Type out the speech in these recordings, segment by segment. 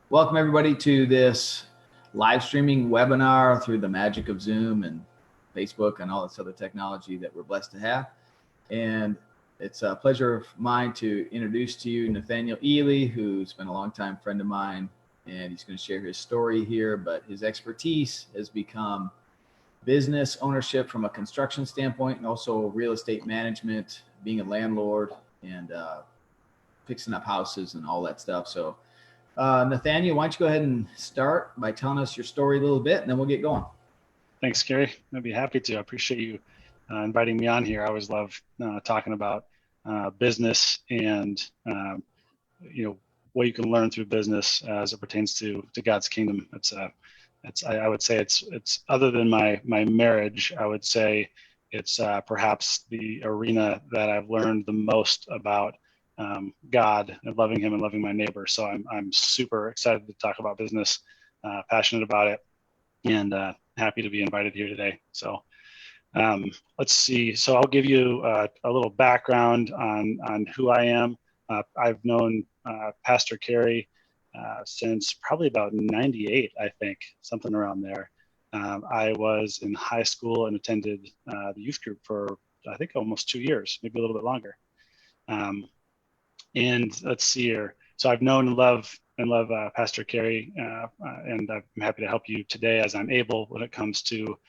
Welcome everybody to this live streaming webinar through the magic of Zoom and Facebook and all this other technology that we're blessed to have. And it's a pleasure of mine to introduce to you Nethaniel Ealy, who's been a longtime friend of mine, and he's going to share his story here, but his expertise has become business ownership from a construction standpoint and also real estate management, being a landlord and fixing up houses and all that stuff. So Nethaniel, why don't you go ahead and start by telling us your story a little bit, and then we'll get going. Thanks, Gary. I'd be happy to. I appreciate you inviting me on here. I always love talking about business and what you can learn through business as it pertains to God's kingdom. I would say it's other than my marriage. I would say it's perhaps the arena that I've learned the most about God and loving Him and loving my neighbor. So I'm super excited to talk about business, passionate about it, and happy to be invited here today. So let's see. So I'll give you a little background on who I am. I've known Pastor Carey since probably about 98, I think, something around there. I was in high school and attended the youth group for, I think, almost 2 years, maybe a little bit longer. And let's see here. So I've known and love Pastor Carey, and I'm happy to help you today as I'm able when it comes to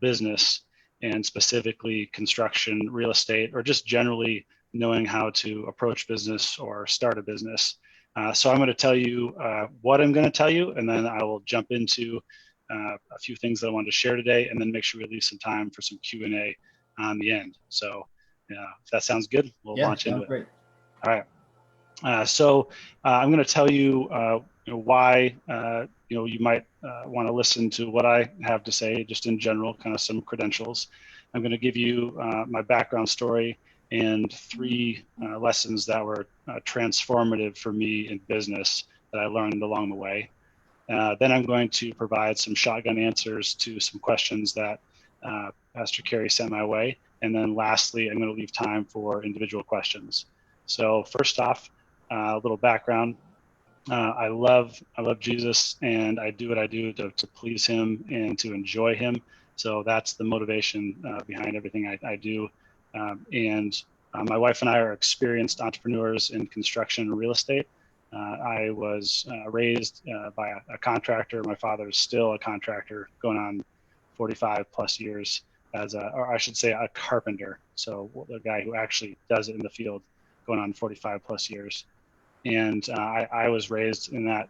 business and specifically construction, real estate, or just generally knowing how to approach business or start a business. So I'm going to tell you what I'm going to tell you, and then I will jump into a few things that I wanted to share today, and then make sure we leave some time for some Q&A on the end. So if that sounds good, we'll launch into it. Great. All right. So I'm going to tell you, why you might want to listen to what I have to say, just in general, kind of some credentials. I'm going to give you my background story and 3 lessons that were transformative for me in business that I learned along the way. Then I'm going to provide some shotgun answers to some questions that Pastor Carey sent my way. And then lastly, I'm going to leave time for individual questions. So first off, a little background. I love Jesus, and I do what I do to please Him and to enjoy Him. So that's the motivation behind everything I do. And my wife and I are experienced entrepreneurs in construction and real estate. I was raised by a contractor. My father is still a contractor, going on 45 plus years or I should say a carpenter. So the guy who actually does it in the field, going on 45 plus years. And I was raised in that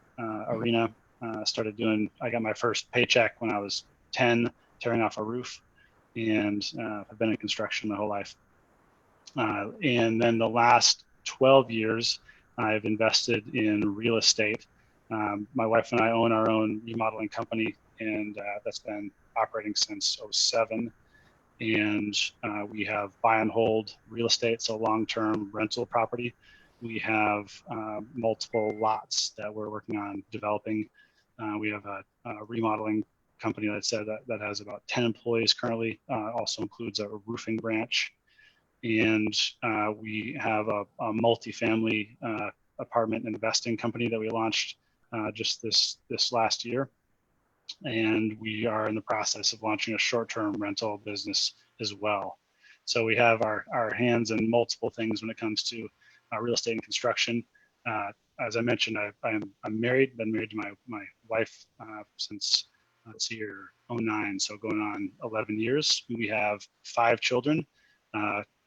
arena. I got my first paycheck when I was 10, tearing off a roof, and I've been in construction my whole life. And then the last 12 years, I've invested in real estate. My wife and I own our own remodeling company, and that's been operating since 2007. And we have buy and hold real estate, so long-term rental property. We have multiple lots that we're working on developing. We have a remodeling company that has about 10 employees currently, also includes a roofing branch. And we have a multifamily apartment investing company that we launched just this last year. And we are in the process of launching a short-term rental business as well. So we have our hands in multiple things when it comes to real estate and construction. As I mentioned, I'm married, been married to my wife since, let's see here, 2009, so going on 11 years. We have 5 children,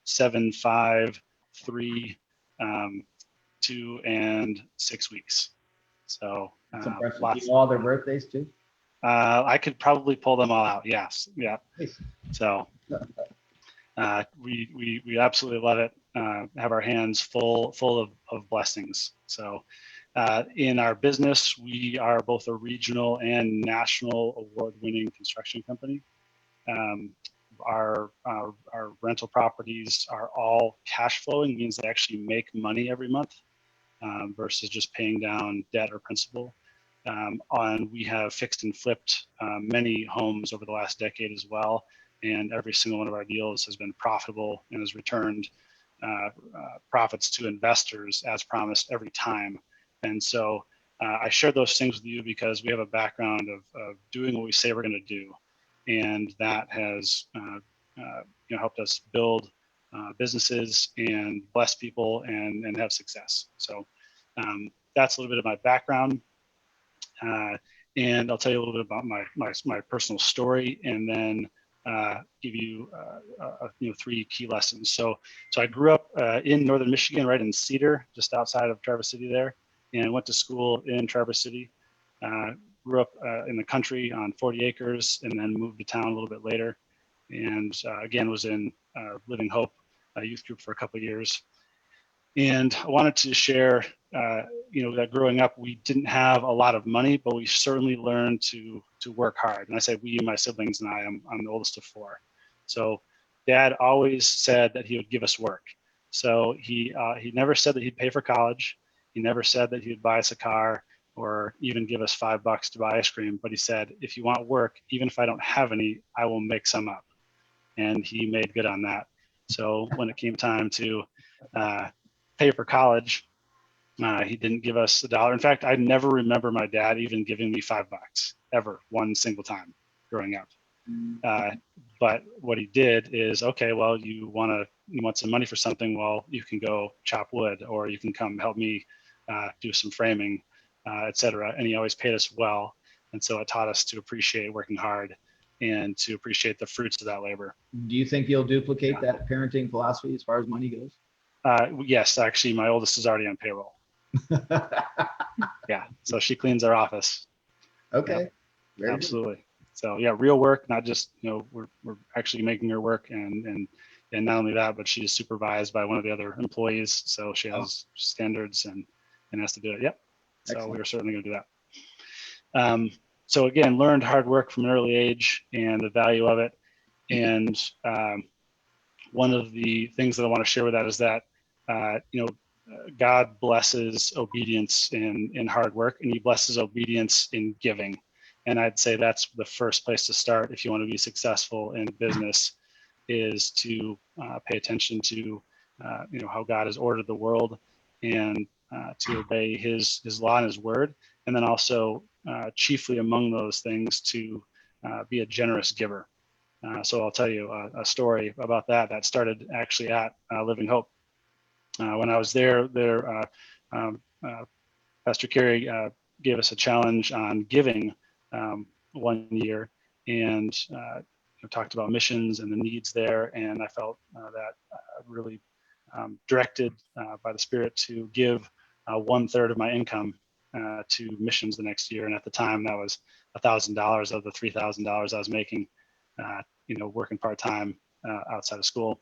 7, 5, 3, 2, and 6 weeks. So lots. All their birthdays too? I could probably pull them all out. Yes. Yeah. So we absolutely love it. Have our hands full of blessings. So in our business, we are both a regional and national award-winning construction company. Our rental properties are all cash flowing, means they actually make money every month versus just paying down debt or principal. We have fixed and flipped many homes over the last decade as well, and every single one of our deals has been profitable and has returned profits to investors as promised every time. And so I shared those things with you because we have a background of doing what we say we're going to do, and that has helped us build businesses and bless people and have success. So that's a little bit of my background, and I'll tell you a little bit about my personal story, and then give you 3 key lessons. So I grew up in northern Michigan, right in Cedar, just outside of Traverse City there, and went to school in Traverse City. Grew up in the country on 40 acres, and then moved to town a little bit later. And again, was in Living Hope youth group for a couple of years. And I wanted to share, that growing up, we didn't have a lot of money, but we certainly learned to work hard. And I say we, my siblings and I'm the oldest of 4. So Dad always said that he would give us work. So he never said that he'd pay for college. He never said that he would buy us a car or even give us $5 to buy ice cream. But he said, if you want work, even if I don't have any, I will make some up. And he made good on that. So when it came time to pay for college, he didn't give us $1. In fact, I never remember my dad even giving me $5 ever, one single time growing up. But what he did is, okay, well, you want some money for something? Well, you can go chop wood, or you can come help me do some framing, etc. And he always paid us well, and so it taught us to appreciate working hard and to appreciate the fruits of that labor. Do you think you'll duplicate that parenting philosophy as far as money goes? Yes, actually, my oldest is already on payroll. Yeah, so she cleans our office. Okay. Yep. Absolutely. Good. So yeah, real work, not just we're actually making her work, and not only that, but she is supervised by one of the other employees, so she has standards and has to do it. Yep. So Excellent. We were certainly going to do that. So again, learned hard work from an early age and the value of it. And one of the things that I want to share with that is that God blesses obedience in hard work, and he blesses obedience in giving. And I'd say that's the first place to start if you want to be successful in business, is to pay attention to how God has ordered the world, and to obey his law and his word. And then also chiefly among those things, to be a generous giver. So I'll tell you a story about that started actually at Living Hope. When I was there, Pastor Carey gave us a challenge on giving one year, and talked about missions and the needs there. And I felt that really directed by the Spirit to give 1/3 of my income to missions the next year. And at the time, that was $1,000 of the $3,000 I was making, working part-time outside of school.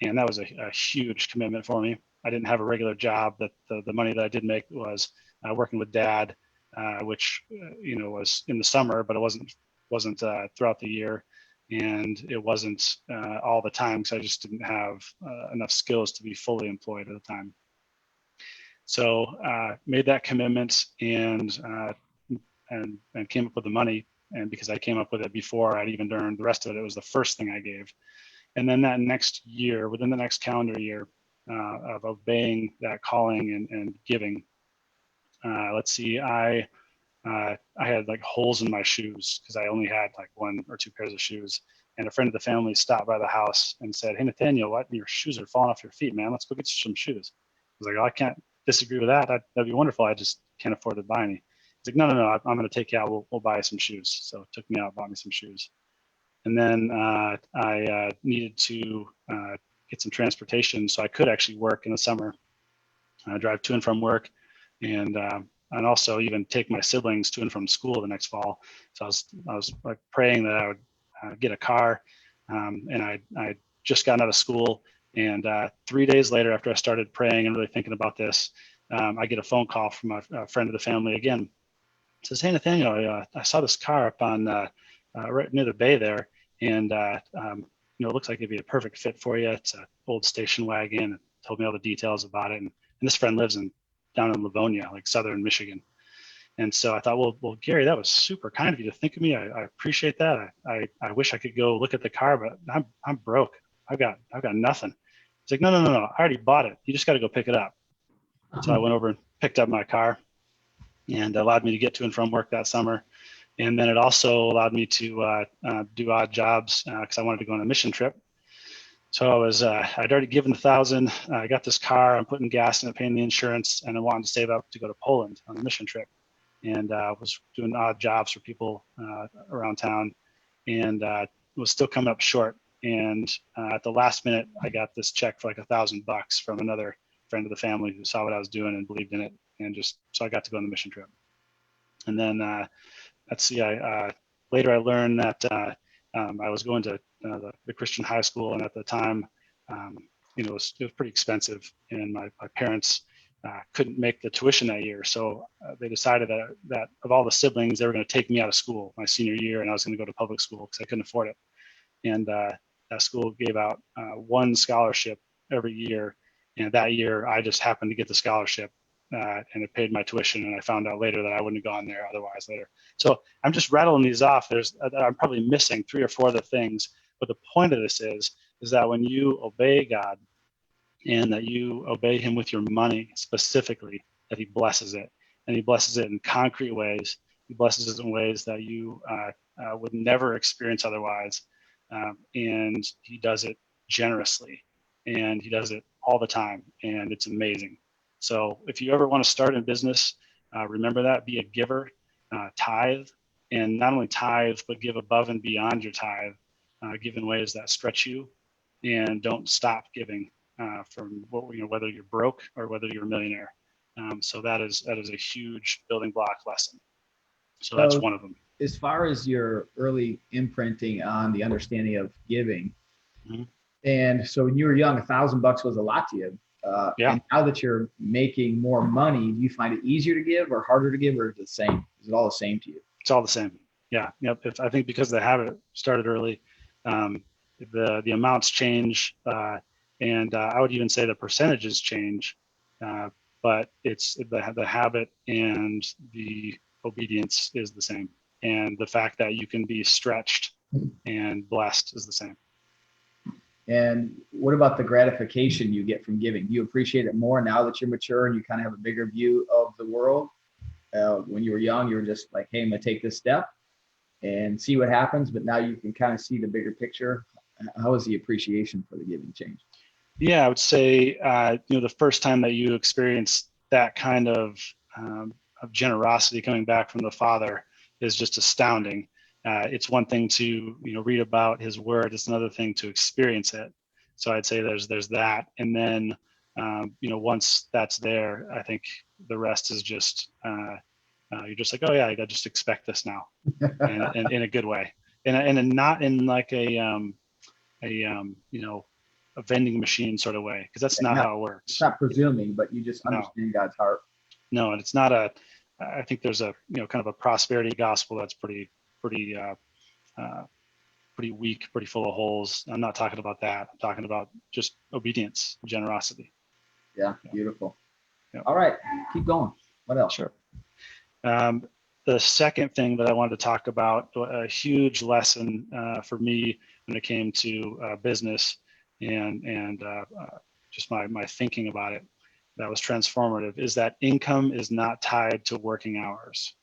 And that was a huge commitment for me. I didn't have a regular job. That the money that I did make was working with Dad, which was in the summer, but it wasn't throughout the year, and it wasn't all the time, because I just didn't have enough skills to be fully employed at the time. So made that commitment, and came up with the money. And because I came up with it before I'd even earned the rest of it, it was the first thing I gave. And then that next year, within the next calendar year of obeying that calling and giving, let's see, I had like holes in my shoes because I only had like 1 or 2 pairs of shoes. And a friend of the family stopped by the house and said, "Hey, Nathaniel, what? Your shoes are falling off your feet, man. Let's go get you some shoes." I was like, "Oh, I can't disagree with that. That'd be wonderful. I just can't afford to buy any." He's like, "No, I'm going to take you out. We'll buy you some shoes." So took me out, bought me some shoes. And then I needed to get some transportation so I could actually work in the summer, drive to and from work, and also even take my siblings to and from school the next fall. So I was like praying that I would get a car, and I just gotten out of school. And 3 days later, after I started praying and really thinking about this, I get a phone call from a friend of the family again. It says, "Hey, Nathaniel, I saw this car up on right near the bay there, and it looks like it'd be a perfect fit for you. It's an old station wagon." Told me all the details about it. And this friend lives down in Livonia, like southern Michigan. And so I thought, well, Gary, that was super kind of you to think of me. I appreciate that. I wish I could go look at the car, but I'm broke. I've got nothing. He's like, no, I already bought it. You just got to go pick it up. So I went over and picked up my car, and allowed me to get to and from work that summer. And then it also allowed me to do odd jobs because I wanted to go on a mission trip. So I'd already given 1,000. I got this car. I'm putting gas in it, paying the insurance, and I wanted to save up to go to Poland on a mission trip. And was doing odd jobs for people around town, and was still coming up short. And at the last minute, I got this check for like $1,000 from another friend of the family who saw what I was doing and believed in it, and so I got to go on the mission trip. And then later I learned that I was going to the Christian high school, and at the time, it was pretty expensive, and my parents couldn't make the tuition that year, so they decided that of all the siblings, they were going to take me out of school my senior year, and I was going to go to public school because I couldn't afford it. And that school gave out one scholarship every year, and that year I just happened to get the scholarship. And it paid my tuition, and I found out later that I wouldn't have gone there otherwise later. So I'm just rattling these off. I'm probably missing 3 or 4 other things, but the point of this is that when you obey God and that you obey Him with your money specifically, that He blesses it, and He blesses it in concrete ways. He blesses it in ways that you would never experience otherwise, and He does it generously, and He does it all the time, and it's amazing. So if you ever want to start a business, remember that, be a giver, tithe, and not only tithe, but give above and beyond your tithe, give in ways that stretch you, and don't stop giving from whether you're broke or whether you're a millionaire. So that is a huge building block lesson. So that's one of them. As far as your early imprinting on the understanding of giving, mm-hmm. And so when you were young, $1,000 was a lot to you. And now that you're making more money, do you find it easier to give or harder to give, or is it the same? Is it all the same to you? It's all the same. Yeah. Yep. I think because the habit started early, the amounts change, and I would even say the percentages change, but it's the habit and the obedience is the same, and the fact that you can be stretched and blessed is the same. And what about the gratification you get from giving? Do you appreciate it more now that you're mature and you kind of have a bigger view of the world? When you were young, you were just like, hey, I'm going to take this step and see what happens. But now you can kind of see the bigger picture. How has the appreciation for the giving changed? Yeah, I would say, the first time that you experience that kind of generosity coming back from the Father is just astounding. It's one thing to read about His Word. It's another thing to experience it. So I'd say there's that, and then once that's there, I think the rest is just you're just like, oh yeah, I just expect this now, and in a good way, and not in like a vending machine sort of way, because that's not how it works. It's not presuming, but you just understand God's heart. No, and it's not I think there's a kind of a prosperity gospel that's pretty weak, pretty full of holes. I'm not talking about that. I'm talking about just obedience, generosity. Yeah, beautiful. Yeah. All right, keep going. What else? Sure. The second thing that I wanted to talk about, a huge lesson for me when it came to business and just my thinking about it, that was transformative, is that income is not tied to working hours.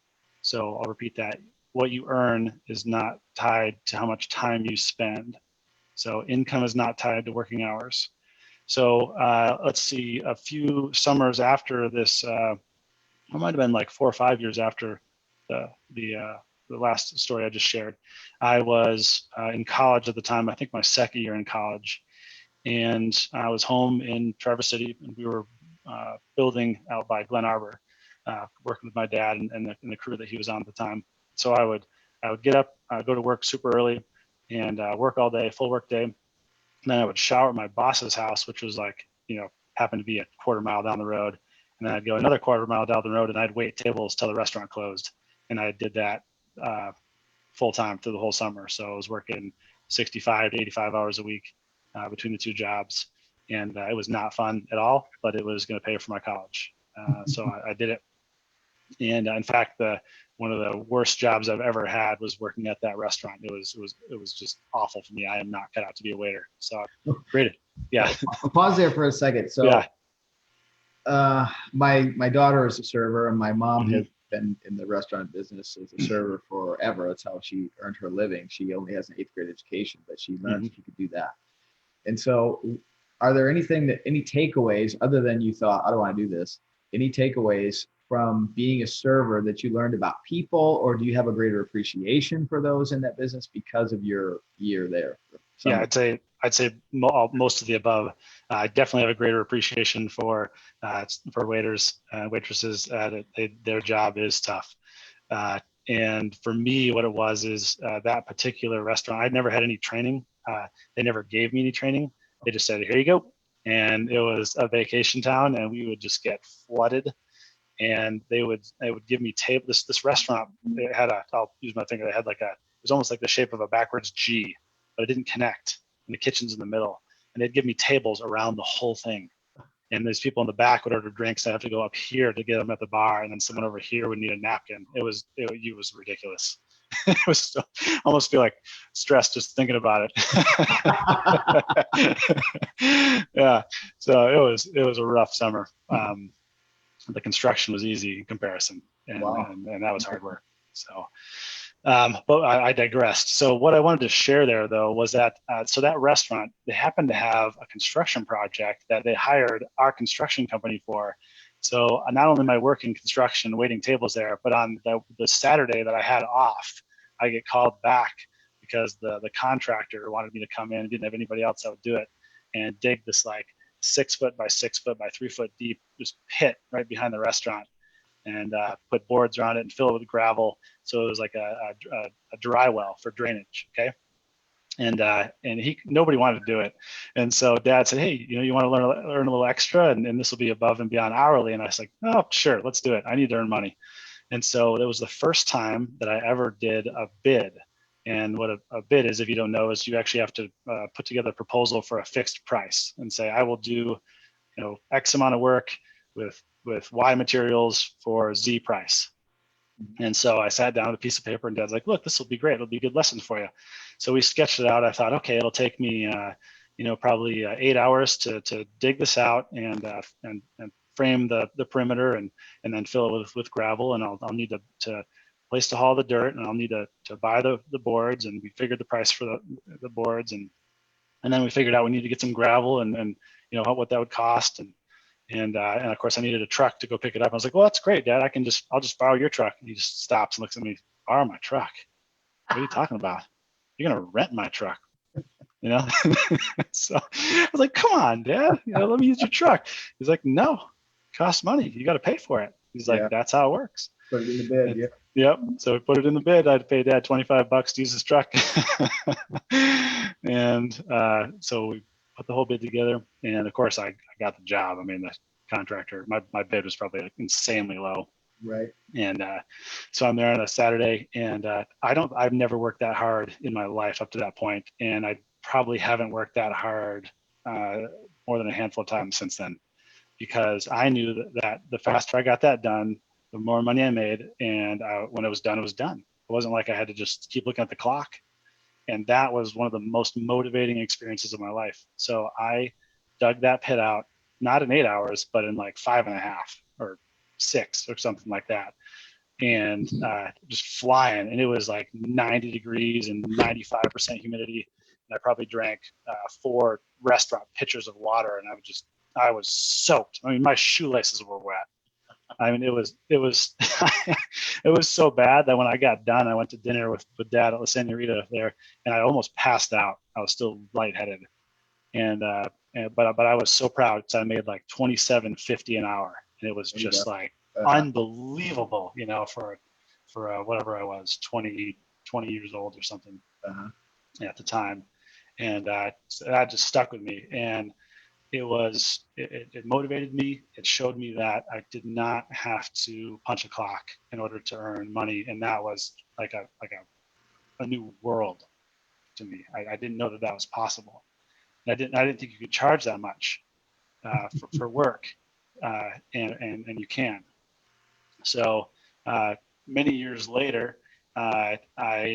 So I'll repeat that. What you earn is not tied to how much time you spend. So income is not tied to working hours. So let's see, a few summers after this, it might have been like 4 or 5 years after the last story I just shared. I was in college at the time, I think my second year in college, and I was home in Traverse City, and we were building out by Glen Arbor, working with my dad and the crew that he was on at the time. So I would get up, go to work super early, and work all day, full work day. And then I would shower at my boss's house, which was like, happened to be a quarter mile down the road. And then I'd go another quarter mile down the road, and I'd wait tables till the restaurant closed. And I did that full time through the whole summer. So I was working 65 to 85 hours a week between the two jobs. And it was not fun at all, but it was going to pay for my college. So I did it. And in fact, one of the worst jobs I've ever had was working at that restaurant. It was just awful for me. I am not cut out to be a waiter. So great. Yeah. I'll pause there for a second. So my daughter is a server, and my mom has been in the restaurant business as a server forever. That's how she earned her living. She only has an 8th grade education, but she learned she could do that. And so, are there any takeaways other than you thought, I don't want to do this? Any takeaways from being a server that you learned about people, or do you have a greater appreciation for those in that business because of your year there? Yeah, I'd say most of the above. I definitely have a greater appreciation for waiters and waitresses. Their job is tough. And for me, what it was is that particular restaurant, I'd never had any training. They never gave me any training. They just said, here you go. And it was a vacation town, and we would just get flooded. And they would give me table. This restaurant, it had I'll use my finger. They had it was almost like the shape of a backwards G, but it didn't connect. And the kitchen's in the middle. And they'd give me tables around the whole thing. And there's people in the back would order drinks. I have to go up here to get them at the bar, and then someone over here would need a napkin. It was ridiculous. It was so, I almost feel like stressed just thinking about it. Yeah, so it was a rough summer. The construction was easy in comparison, and that was hard work. So. But I digressed. So what I wanted to share there, though, was that so that restaurant, they happened to have a construction project that they hired our construction company for. So not only am I working construction, waiting tables there, but on the Saturday that I had off, I get called back because the contractor wanted me to come in and didn't have anybody else that would do it and dig this 6 foot by 6 foot by 3 foot deep just pit right behind the restaurant, and put boards around it and fill it with gravel. So it was like a dry well for drainage. Okay. And nobody wanted to do it. And so Dad said, hey, you want to learn a little extra, and this will be above and beyond hourly. And I was like, oh, sure, let's do it. I need to earn money. And so it was the first time that I ever did a bid. And what a bid is, if you don't know, is you actually have to put together a proposal for a fixed price and say, I will do, X amount of work with Y materials for Z price. And so I sat down with a piece of paper, and Dad's like, look, this will be great. It'll be a good lesson for you. So we sketched it out. I thought, okay, it'll take me, probably 8 hours to dig this out and frame the perimeter and then fill it with gravel. And I'll need to place to haul the dirt, and I'll need to buy the boards. And we figured the price for the boards. And then we figured out we need to get some gravel and what that would cost. And of course, I needed a truck to go pick it up. I was like, well, that's great, Dad. I'll just borrow your truck. And he just stops and looks at me, borrow my truck? What are you talking about? You're going to rent my truck, So I was like, come on, Dad, let me use your truck. He's like, no, it costs money. You got to pay for it. He's like, that's how it works. Put it in the bid, yeah. Yep. So we put it in the bid. I had to pay Dad $25 to use his truck. And so we put the whole bid together, and of course I got the job. I mean, the contractor, my bid was probably insanely low. Right. And so I'm there on a Saturday, and I've never worked that hard in my life up to that point, and I probably haven't worked that hard more than a handful of times since then, because I knew that the faster I got that done, the more money I made, and when it was done, it was done. It wasn't like I had to just keep looking at the clock. And that was one of the most motivating experiences of my life. So I dug that pit out, not in 8 hours, but in 5.5 or 6 or something like that. And just flying. And it was 90 degrees and 95% humidity. And I probably drank 4 restaurant pitchers of water. And I was soaked. I mean, my shoelaces were wet. I mean, it was it was so bad that when I got done, I went to dinner with Dad at La Senorita there, and I almost passed out. I was still lightheaded, but I was so proud because I made $27.50 an hour, and it was just unbelievable, for whatever I was, 20 years old or something at the time, and so that just stuck with me. And it motivated me. It showed me that I did not have to punch a clock in order to earn money. And that was like a new world to me. I didn't know that was possible. And I didn't think you could charge that much for work. And you can. So many years later, I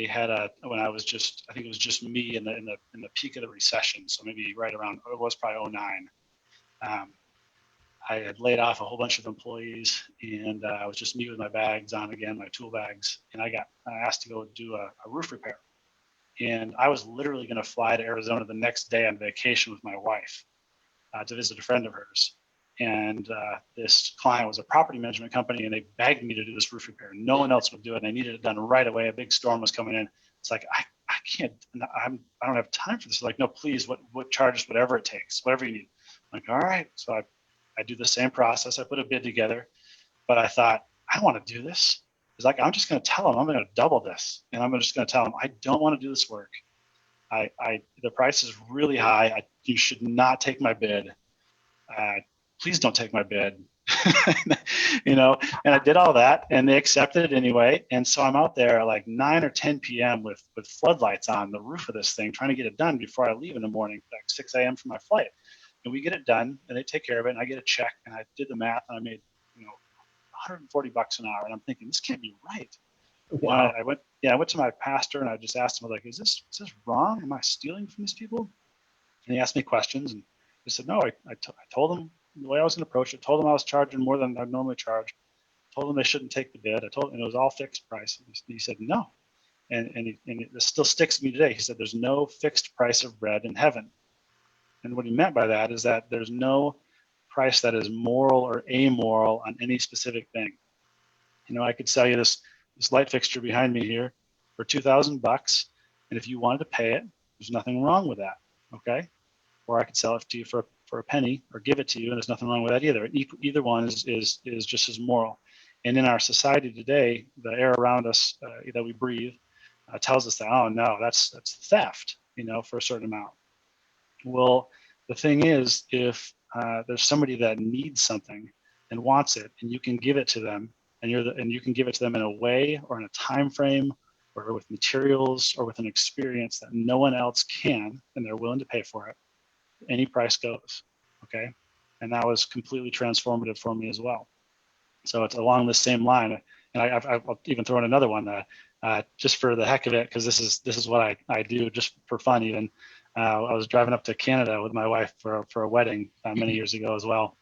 had when I think it was just me in the peak of the recession. So maybe right around, it was probably 2009. I had laid off a whole bunch of employees, and I was just me with my bags on again, my tool bags, and I got asked to go do a roof repair. And I was literally going to fly to Arizona the next day on vacation with my wife to visit a friend of hers. And this client was a property management company, and they begged me to do this roof repair. No one else would do it. And they needed it done right away. A big storm was coming in. It's like, I can't, I don't have time for this. Like, no, please, what charges, whatever it takes, whatever you need. I'm like, all right. So I do the same process. I put a bid together, but I thought, I don't want to do this. It's like, I'm just going to tell them I'm going to double this. And I'm just going to tell them, I don't want to do this work. The price is really high. You should not take my bid. Please don't take my bid. And I did all that, and they accepted it anyway. And so I'm out there like 9 or 10 p.m. with floodlights on the roof of this thing, trying to get it done before I leave in the morning, like 6 a.m. for my flight. And we get it done, and they take care of it, and I get a check, and I did the math, and I made, $140 an hour. And I'm thinking, this can't be right. Wow. I went to my pastor, and I just asked him, like, is this wrong? Am I stealing from these people? And he asked me questions, and I said, no, I told him the way I was going to approach it. Told him I was charging more than I'd normally charge. Told him they shouldn't take the bid. And it was all fixed price. He said, no. And it still sticks to me today. He said, there's no fixed price of bread in heaven. And what he meant by that is that there's no price that is moral or amoral on any specific thing. I could sell you this light fixture behind me here for $2,000, and if you wanted to pay it, there's nothing wrong with that, okay? Or I could sell it to you for a penny, or give it to you, and there's nothing wrong with that either. Either one is just as moral. And in our society today, the air around us that we breathe tells us that, oh no, that's theft, for a certain amount. Well, the thing is, if there's somebody that needs something and wants it, and you can give it to them, and you can give it to them in a way or in a time frame or with materials or with an experience that no one else can, and they're willing to pay for it, any price goes, okay? And that was completely transformative for me as well. So it's along the same line, and I'll even throw in another one just for the heck of it, because this is what I do just for fun. Even I was driving up to Canada with my wife for a wedding many years ago as well,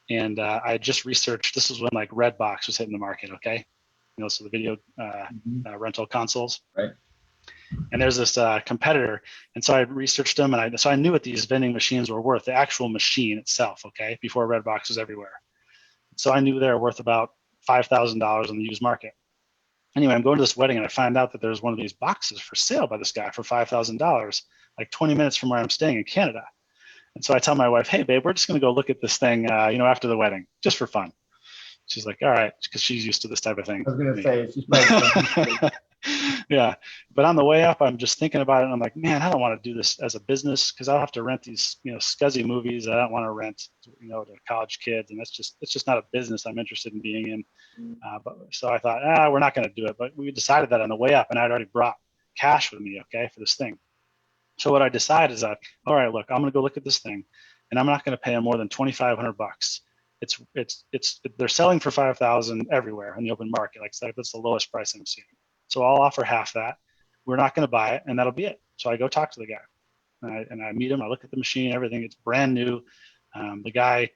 and I just researched. This was when like Redbox was hitting the market, okay? So the video rental consoles. Right. And there's this competitor, and so I researched them, and so I knew what these vending machines were worth, the actual machine itself, okay, before Redbox was everywhere. So I knew they were worth about $5,000 on the used market. Anyway, I'm going to this wedding, and I find out that there's one of these boxes for sale by this guy for $5,000, like 20 minutes from where I'm staying in Canada. And so I tell my wife, hey, babe, we're just going to go look at this thing, after the wedding, just for fun. She's like, all right, because she's used to this type of thing. I was going to say, she's probably yeah. But on the way up, I'm just thinking about it, and I'm like, man, I don't want to do this as a business, because I'll have to rent these, scuzzy movies. I don't want to rent, to college kids, and it's just not a business I'm interested in being in. But so I thought, we're not going to do it. But we decided that on the way up, and I'd already brought cash with me, okay, for this thing. So what I decided is that, all right, look, I'm going to go look at this thing, and I'm not going to pay them more than $2,500. They're selling for $5,000 everywhere in the open market. Like I said, that's the lowest price I'm seeing. So I'll offer half that. We're not going to buy it, and that'll be it. So I go talk to the guy, and I meet him. I look at the machine, everything. It's brand new. The guy,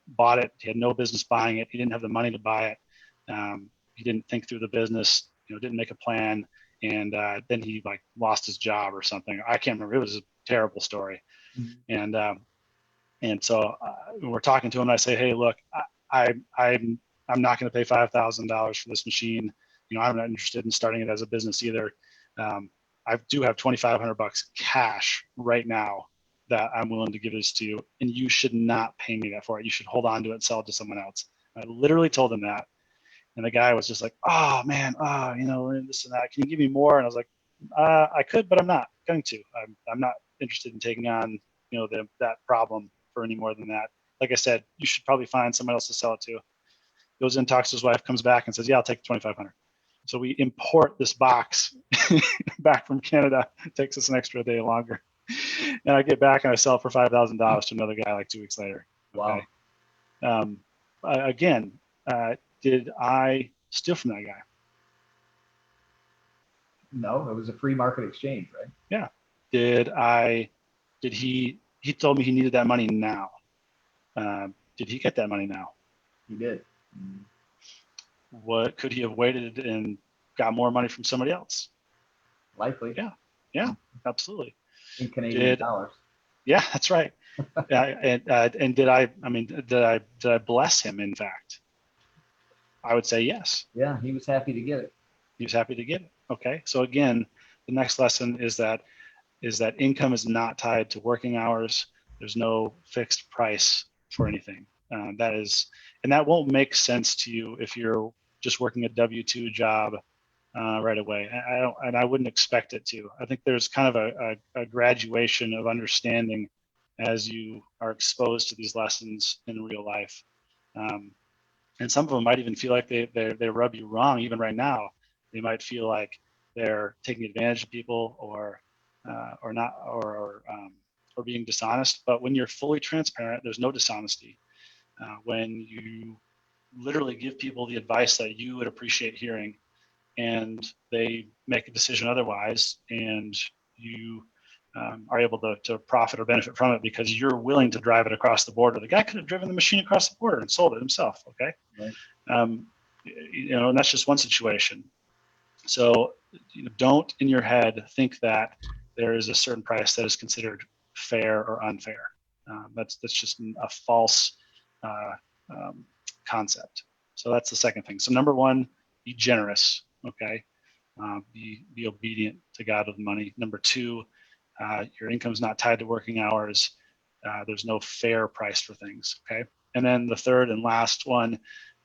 bought it. He had no business buying it. He didn't have the money to buy it. He didn't think through the business. Didn't make a plan, and then he lost his job or something. I can't remember. It was a terrible story, and so we're talking to him, and I say, hey, look, I'm not going to pay $5,000 for this machine. I'm not interested in starting it as a business either. I do have $2,500 cash right now that I'm willing to give this to you, and you should not pay me that for it. You should hold on to it and sell it to someone else. I literally told him that, and the guy was just like, oh man, and this and that. Can you give me more? And I was like, I could, but I'm not going to. I'm not interested in taking on that problem for any more than that. Like I said, you should probably find someone else to sell it to. Goes in, talks to his wife, comes back and says, yeah, I'll take the $2,500. So we import this box back from Canada. It takes us an extra day longer. And I get back and I sell it for $5,000 to another guy like 2 weeks later. Okay. wow. Again, did I steal from that guy? No, it was a free market exchange, right? Yeah. He told me he needed that money now. Did he get that money now? He did. What could he have waited and got more money from somebody else? Likely. Yeah, absolutely. In Canadian dollars. Yeah, that's right. And did I bless him? In fact, I would say yes. Yeah, he was happy to get it. He was happy to get it. Okay. So again, the next lesson is that income is not tied to working hours. There's no fixed price for anything. That won't make sense to you if you're just working a W-2 job right away. I wouldn't expect it to. I think there's kind of a graduation of understanding as you are exposed to these lessons in real life. And some of them might even feel like they rub you wrong. Even right now, they might feel like they're taking advantage of people or being dishonest. But when you're fully transparent, there's no dishonesty. When you literally give people the advice that you would appreciate hearing, and they make a decision otherwise, and you are able to profit or benefit from it because you're willing to drive it across the border. The guy could have driven the machine across the border and sold it himself. Okay. Right. And that's just one situation. So don't in your head think that there is a certain price that is considered fair or unfair. That's just a false concept. So that's the second thing. So number one, be generous. Okay. Be obedient to God with money. Number two, your income's not tied to working hours. There's no fair price for things. Okay. And then the third and last one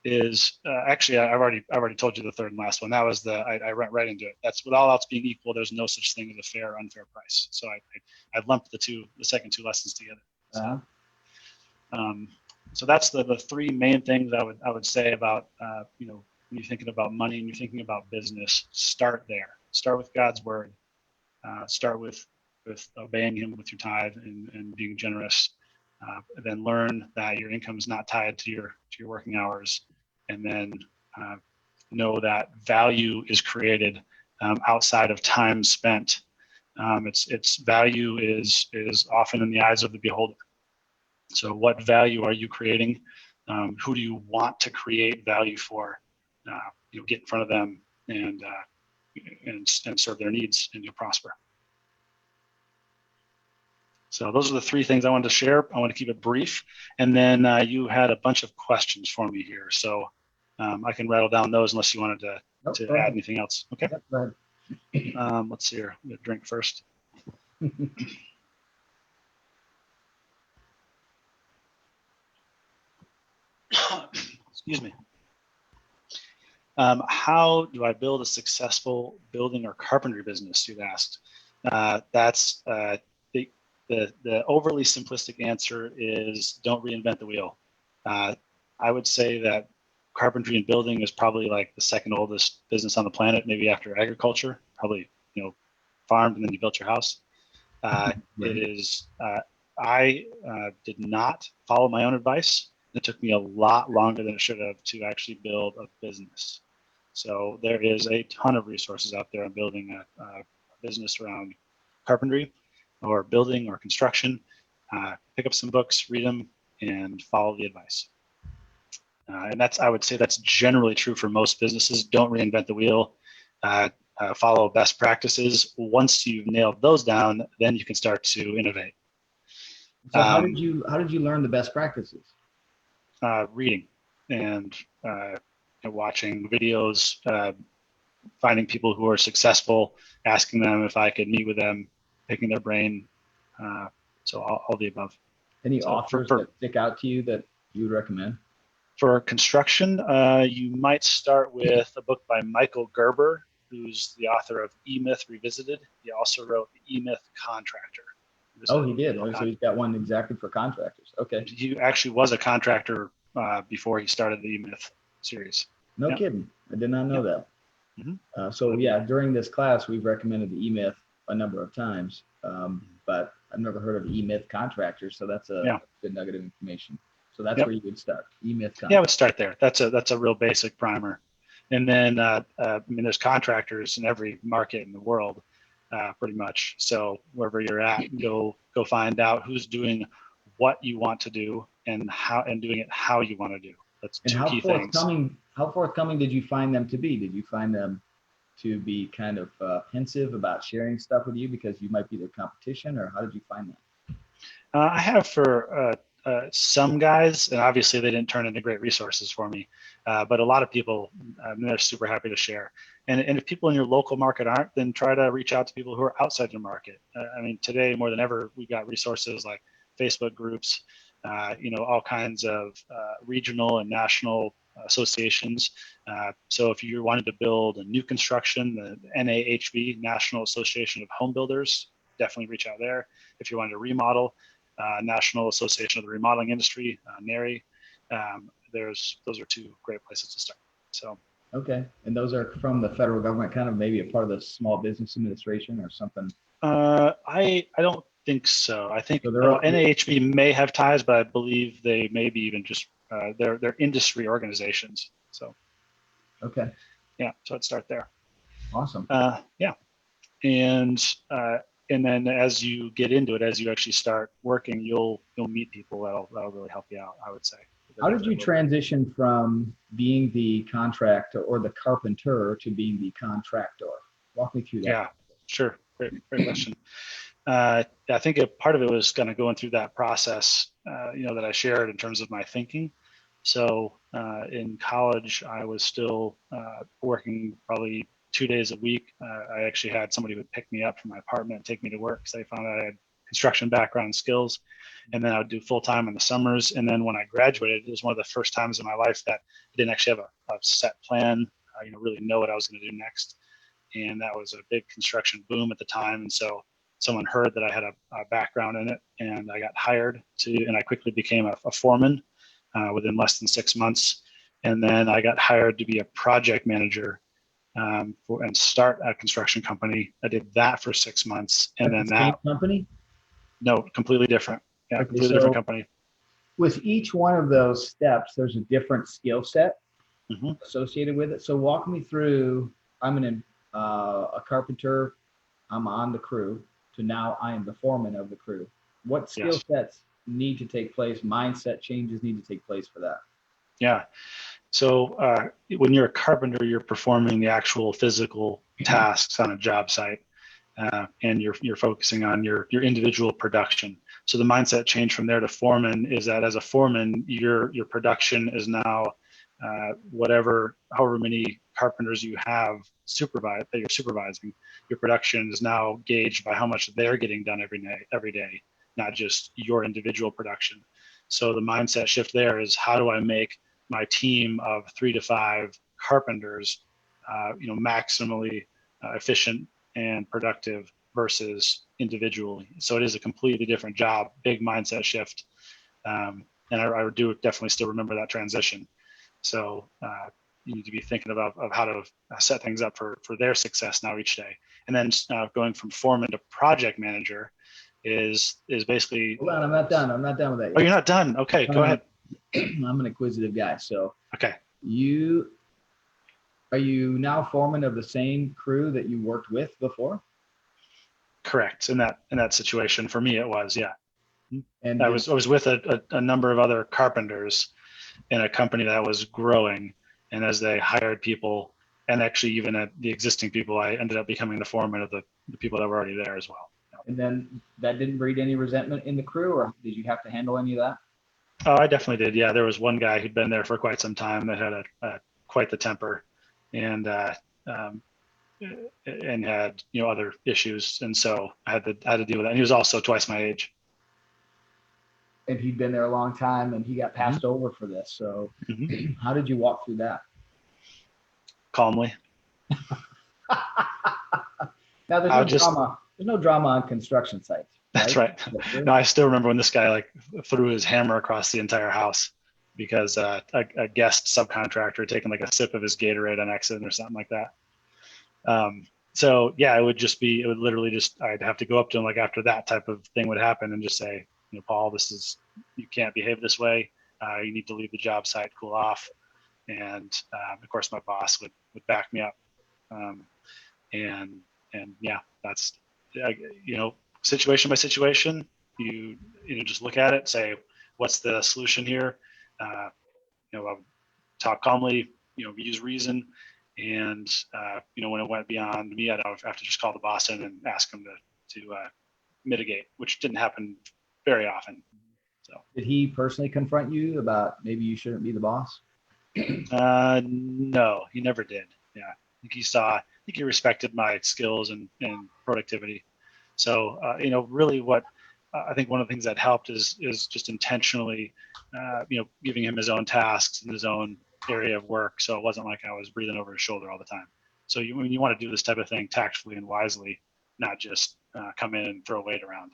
is actually I've already told you the third and last one. That was I went right into it. That's with all else being equal, there's no such thing as a fair or unfair price. So I lumped the second two lessons together. So, so that's the three main things I would say about when you're thinking about money and you're thinking about business. Start there. Start with God's word. Start with obeying Him with your tithe and being generous. Then learn that your income is not tied to your working hours, and then know that value is created outside of time spent. Its value is often in the eyes of the beholder. So, what value are you creating? Who do you want to create value for? Get in front of them and serve their needs, and you'll prosper. So those are the three things I wanted to share. I want to keep it brief. And then you had a bunch of questions for me here. So I can rattle down those unless you wanted to add anything else. Okay. Yep, go ahead. Let's see here. I'm going to drink first. Excuse me. How do I build a successful building or carpentry business, you've asked? That's the overly simplistic answer is don't reinvent the wheel. I would say that carpentry and building is probably like the second oldest business on the planet, maybe after agriculture. Probably, farmed and then you built your house. Right. It is. I did not follow my own advice. It took me a lot longer than it should have to actually build a business. So there is a ton of resources out there on building a business around carpentry or building or construction. Pick up some books, read them, and follow the advice. And I would say that's generally true for most businesses. Don't reinvent the wheel. Follow best practices. Once you've nailed those down, then you can start to innovate. So how did you learn the best practices? Reading and watching videos, finding people who are successful, asking them if I could meet with them, picking their brain. So all the above. Any authors that stick out to you that you would recommend? For construction, you might start with a book by Michael Gerber, who's the author of E-Myth Revisited. He also wrote the E-Myth Contractor. Oh, he did. So he's got one exactly for contractors. Okay. He actually was a contractor before he started the E-Myth series. No kidding. I did not know that. Mm-hmm. During this class, we've recommended the E-Myth a number of times, but I've never heard of the E-Myth Contractor, so that's a good nugget of information. So that's where you would start. E-Myth Contractor. Yeah, I would start there. That's a real basic primer. And then, there's contractors in every market in the world, pretty much. So wherever you're at, go find out who's doing what you want to do and how, and doing it how you want to do. That's And two key things. how forthcoming did you find them to be? Did you find them to be kind of pensive about sharing stuff with you because you might be their competition, or how did you find that? I have for some guys, and obviously they didn't turn into great resources for me, but a lot of people, they're super happy to share. And if people in your local market aren't, then try to reach out to people who are outside your market. I mean, today more than ever, we've got resources like Facebook groups, all kinds of regional and national associations. So if you're wanting to build a new construction, the NAHB, National Association of Home Builders, definitely reach out there. If you wanted to remodel, National Association of the Remodeling Industry, NARI. Those are two great places to start. So. Okay, and those are from the federal government, kind of maybe a part of the Small Business Administration or something. I don't think so. I think So NAHB may have ties, but I believe they may be even just they're industry organizations. So. Okay. Yeah, so I'd start there. Awesome. Yeah, and then as you get into it, as you actually start working, you'll meet people that'll really help you out, I would say. How did you transition from being the contractor or the carpenter to being the contractor? Walk me through that. Yeah, sure. Great question. I think a part of it was kind of going through that process, that I shared in terms of my thinking. So in college, I was still working probably 2 days a week. I actually had somebody who would pick me up from my apartment and take me to work because they found out I had construction background skills. And then I would do full time in the summers. And then when I graduated, it was one of the first times in my life that I didn't actually have a set plan, really know what I was going to do next. And that was a big construction boom at the time. And so someone heard that I had a background in it, and I got hired and I quickly became a foreman within less than 6 months. And then I got hired to be a project manager and start a construction company. I did that for 6 months. And then same company? No, completely different. Yeah, okay, completely different company. With each one of those steps, there's a different skill set associated with it. So walk me through, I'm a carpenter, I'm on the crew, to now I am the foreman of the crew. What skill sets need to take place, mindset changes need to take place for that? Yeah. So when you're a carpenter, you're performing the actual physical tasks on a job site, and you're focusing on your individual production. So the mindset change from there to foreman is that as a foreman, your production is now however many carpenters you have that you're supervising. Your production is now gauged by how much they're getting done every day, not just your individual production. So the mindset shift there is, how do I make my team of 3 to 5 carpenters, maximally efficient and productive versus individually. So it is a completely different job, big mindset shift. And I do definitely still remember that transition. So you need to be thinking of how to set things up for their success now each day. And then going from foreman to project manager is basically. Hold on, I'm not done with that yet. Oh, you're not done? Okay, go ahead. I'm an inquisitive guy. So okay. Are you now foreman of the same crew that you worked with before? Correct. In that situation, for me, it was, yeah. And I was with a number of other carpenters in a company that was growing, and as they hired people, and actually even at the existing people, I ended up becoming the foreman of the people that were already there as well. And then that didn't breed any resentment in the crew, or did you have to handle any of that? Oh, I definitely did. Yeah, there was one guy who'd been there for quite some time that had quite the temper, and had other issues, and so I had to deal with that. And he was also twice my age. And he'd been there a long time, and he got passed over for this. So, how did you walk through that? Calmly. Now there's no drama on construction sites. That's right. No, I still remember when this guy threw his hammer across the entire house because a guest subcontractor had taken a sip of his Gatorade on accident or something like that. So yeah, it would literally just, I'd have to go up to him after that type of thing would happen and just say, Paul, you can't behave this way. You need to leave the job site, cool off. And of course my boss would back me up. And yeah, that's, situation by situation, just look at it, say, what's the solution here? I would talk calmly, use reason. And, when it went beyond me, I'd have to just call the boss in and ask him to mitigate, which didn't happen very often. So did he personally confront you about maybe you shouldn't be the boss? No, he never did. Yeah. I think he respected my skills and productivity. So, really what I think one of the things that helped is just intentionally, giving him his own tasks and his own area of work. So it wasn't like I was breathing over his shoulder all the time. So when you want to do this type of thing tactfully and wisely, not just come in and throw weight around.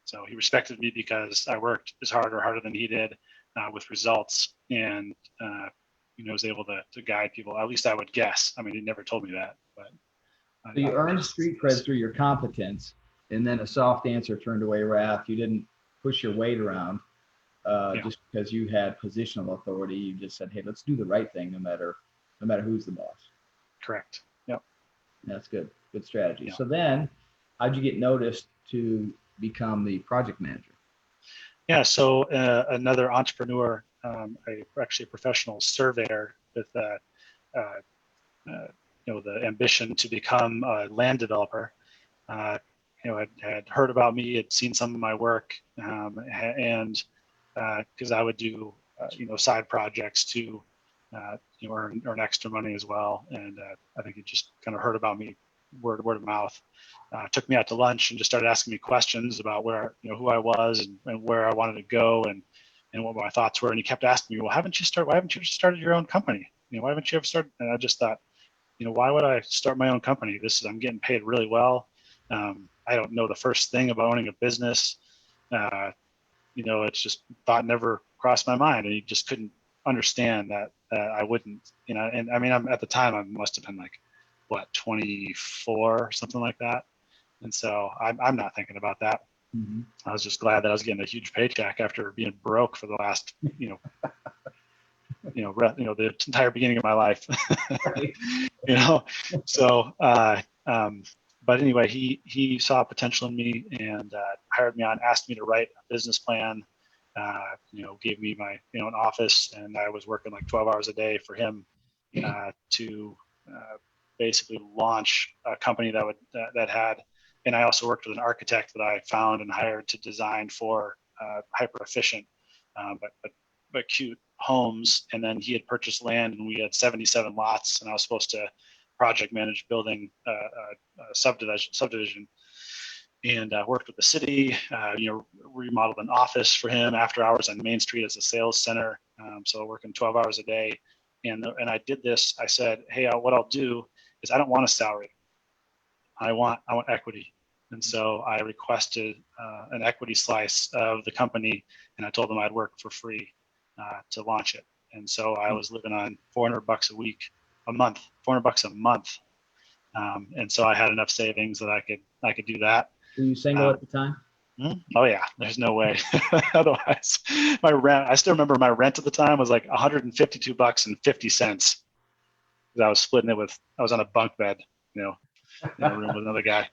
So he respected me because I worked as hard or harder than he did with results, and was able to guide people. At least I would guess. I mean, he never told me that, but so you earned street cred through your competence, and then a soft answer turned away wrath. You didn't push your weight around just because you had positional authority. You just said, "Hey, let's do the right thing, no matter who's the boss." Correct. Yep. That's good. Good strategy. Yeah. So then, how'd you get noticed to become the project manager? Yeah. So another entrepreneur, actually a professional surveyor with the ambition to become a land developer, had heard about me, had seen some of my work, and because I would do side projects to earn extra money as well, and I think he just kind of heard about me word of mouth. Took me out to lunch and just started asking me questions about where who I was and where I wanted to go and what my thoughts were. And he kept asking me, well, why haven't you started your own company? Why haven't you ever started? And I just thought, why would I start my own company? I'm getting paid really well. I don't know the first thing about owning a business. It's just thought never crossed my mind, and he just couldn't understand that I wouldn't, and I mean, at the time I must have been like, 24 or something like that. And so I'm not thinking about that. Mm-hmm. I was just glad that I was getting a huge paycheck after being broke for the last, the entire beginning of my life. So, but anyway, he saw potential in me and hired me on, asked me to write a business plan, gave me my, an office, and I was working like 12 hours a day for him to basically launch a company that had, and I also worked with an architect that I found and hired to design for hyper efficient, but cute homes. And then he had purchased land, and we had 77 lots, and I was supposed to project manage building a subdivision. And worked with the city, remodeled an office for him after hours on Main Street as a sales center. So working 12 hours a day. And I did this. I said, hey, what I'll do is I don't want a salary. I want equity. And so I requested an equity slice of the company, and I told them I'd work for free to launch it. And so I was living on $400 a month. And so I had enough savings that I could do that. Were you single at the time? Oh yeah, there's no way. Otherwise, my rent, I still remember my rent at the time was like $152.50. I was splitting it I was on a bunk bed, in a room with another guy.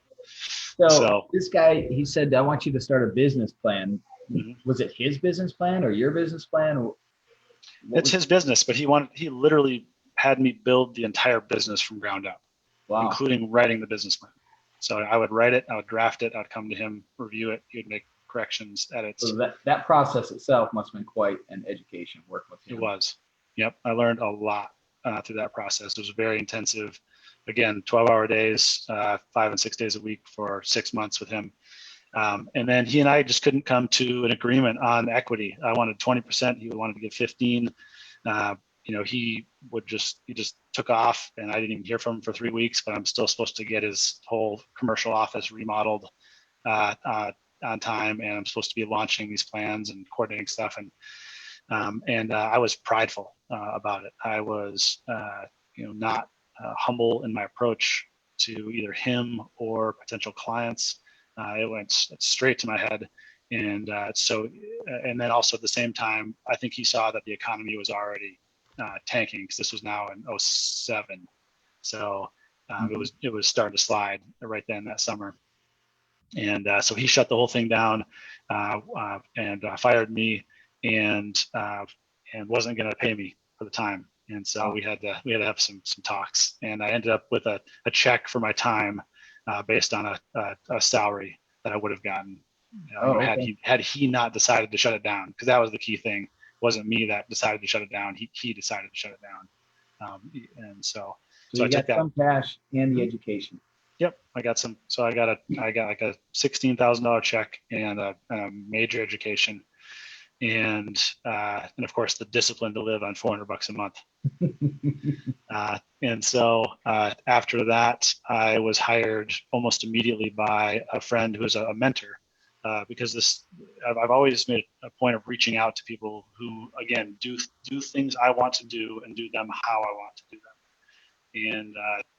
So this guy, he said, I want you to start a business plan. Mm-hmm. Was it his business plan or your business plan? It's his business, but he literally had me build the entire business from ground up, including writing the business plan. So I would write it, I would draft it, I'd come to him, review it, he would make corrections, edits. So that process itself must have been quite an education working with him. It was. Yep. I learned a lot through that process. It was very intensive. Again, 12-hour days, 5 and 6 days a week for 6 months with him. And then he and I just couldn't come to an agreement on equity. I wanted 20%. He wanted to give 15. He just took off, and I didn't even hear from him for 3 weeks, but I'm still supposed to get his whole commercial office remodeled on time. And I'm supposed to be launching these plans and coordinating stuff. And I was prideful about it. I was, not humble in my approach to either him or potential clients. It went straight to my head. And and then also at the same time, I think he saw that the economy was already tanking, because this was now in 2007. So it was starting to slide right then that summer. And so he shut the whole thing down and fired me and wasn't going to pay me for the time. And so we had to have some talks. And I ended up with a check for my time based on a salary that I would have gotten had he not decided to shut it down, because that was the key thing. It wasn't me that decided to shut it down. He decided to shut it down. And so you I got took some cash and the education. Yep, I got some. So I got like a $16,000 check and a major education, and of course the discipline to live on $400 a month. And so after that, I was hired almost immediately by a friend who is a mentor, because I've always made a point of reaching out to people who, again, do things I want to do and do them how I want to do them. And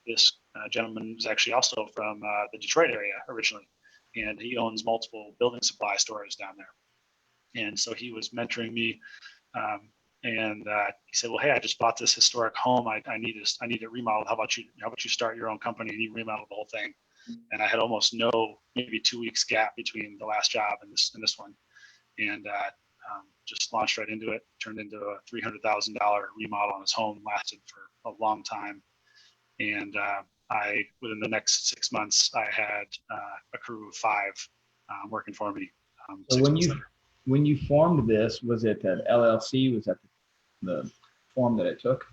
this gentleman is actually also from the Detroit area originally, and he owns multiple building supply stores down there. And so he was mentoring me, and he said, "Well, hey, I just bought this historic home. I need it remodeled. How about you start your own company?" And he remodeled the whole thing. And I had almost maybe 2 weeks gap between the last job and this one, and just launched right into it. Turned into a $300,000 remodel on his home. Lasted for a long time. And within the next 6 months, I had a crew of 5 working for me. So when you formed this, was it an LLC? Was that the form that it took?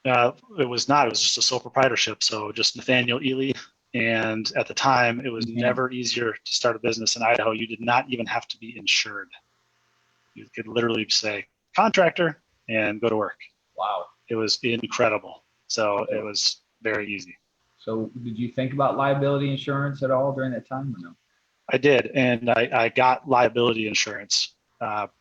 It was not. It was just a sole proprietorship. So just Nethaniel Ealy. And at the time, it was never easier to start a business in Idaho. You did not even have to be insured. You could literally say contractor and go to work. Wow. It was incredible. So it was very easy. So did you think about liability insurance at all during that time or no? I did, and I got liability insurance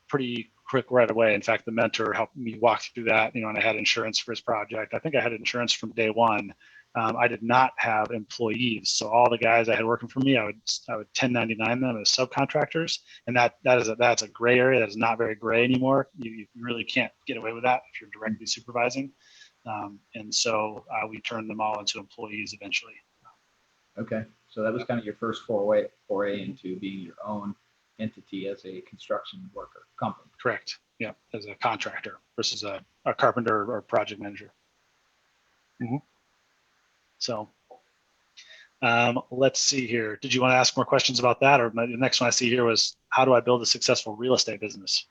pretty quick right away. In fact, the mentor helped me walk through that, and I had insurance for his project. I think I had insurance from day one. I did not have employees, so all the guys I had working for me, I would 1099 them as subcontractors, and that's a gray area. That is not very gray anymore. You really can't get away with that if you're directly supervising. And so we turned them all into employees eventually. Okay, so that was kind of your first foray into being your own entity as a construction worker company. Correct. Yeah, as a contractor versus a carpenter or project manager. Mm-hmm. So let's see here. Did you want to ask more questions about that, or the next one I see here was how do I build a successful real estate business?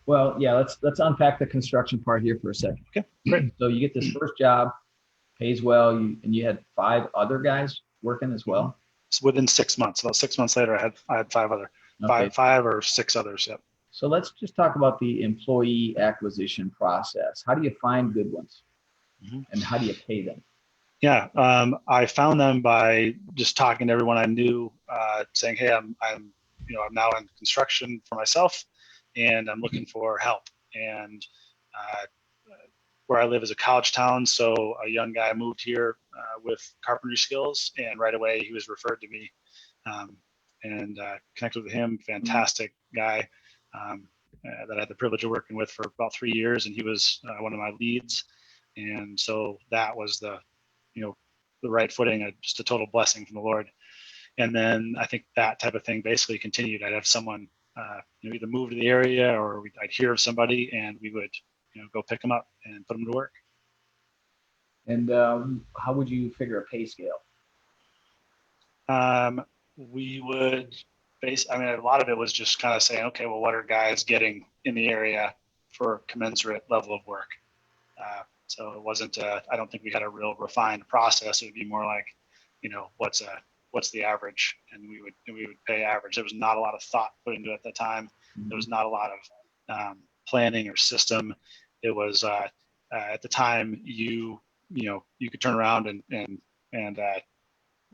Well, yeah, let's unpack the construction part here for a second. Okay, great. So you get this first job, pays well, and you had 5 other guys working as well. So within 6 months, about 6 months later, I had 5 other, okay. five or 6 others. Yep. So let's just talk about the employee acquisition process. How do you find good ones, and how do you pay them? Yeah, I found them by just talking to everyone I knew, saying, "Hey, I'm now in construction for myself, and I'm looking for help." And where I live is a college town, so a young guy moved here with carpentry skills, and right away he was referred to me, and connected with him. Fantastic guy that I had the privilege of working with for about 3 years, and he was one of my leads, and so that was the right footing, just a total blessing from the Lord. And then I think that type of thing basically continued. I'd have someone either move to the area, or I'd hear of somebody, and we would go pick them up and put them to work. And how would you figure a pay scale? We would a lot of it was just kind of saying, okay, well, what are guys getting in the area for a commensurate level of work? So it wasn't, I don't think we had a real refined process. It would be more like, what's the average? And we would pay average. There was not a lot of thought put into it at the time. There was not a lot of planning or system. It was, at the time you could turn around and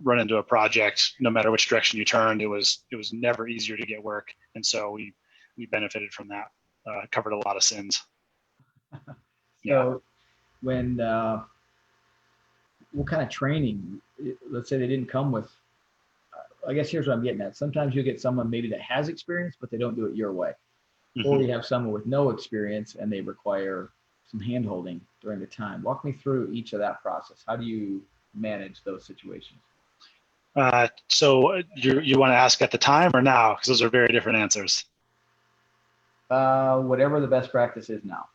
run into a project, no matter which direction you turned. It was never easier to get work. And so we benefited from that, covered a lot of sins. So when, what kind of training, let's say they didn't come with, I guess here's what I'm getting at. Sometimes you get someone maybe that has experience, but they don't do it your way. Mm-hmm. Or you have someone with no experience and they require some hand-holding during the time. Walk me through each of that process. How do you manage those situations? So you want to ask at the time or now? Because those are very different answers. Whatever the best practice is now.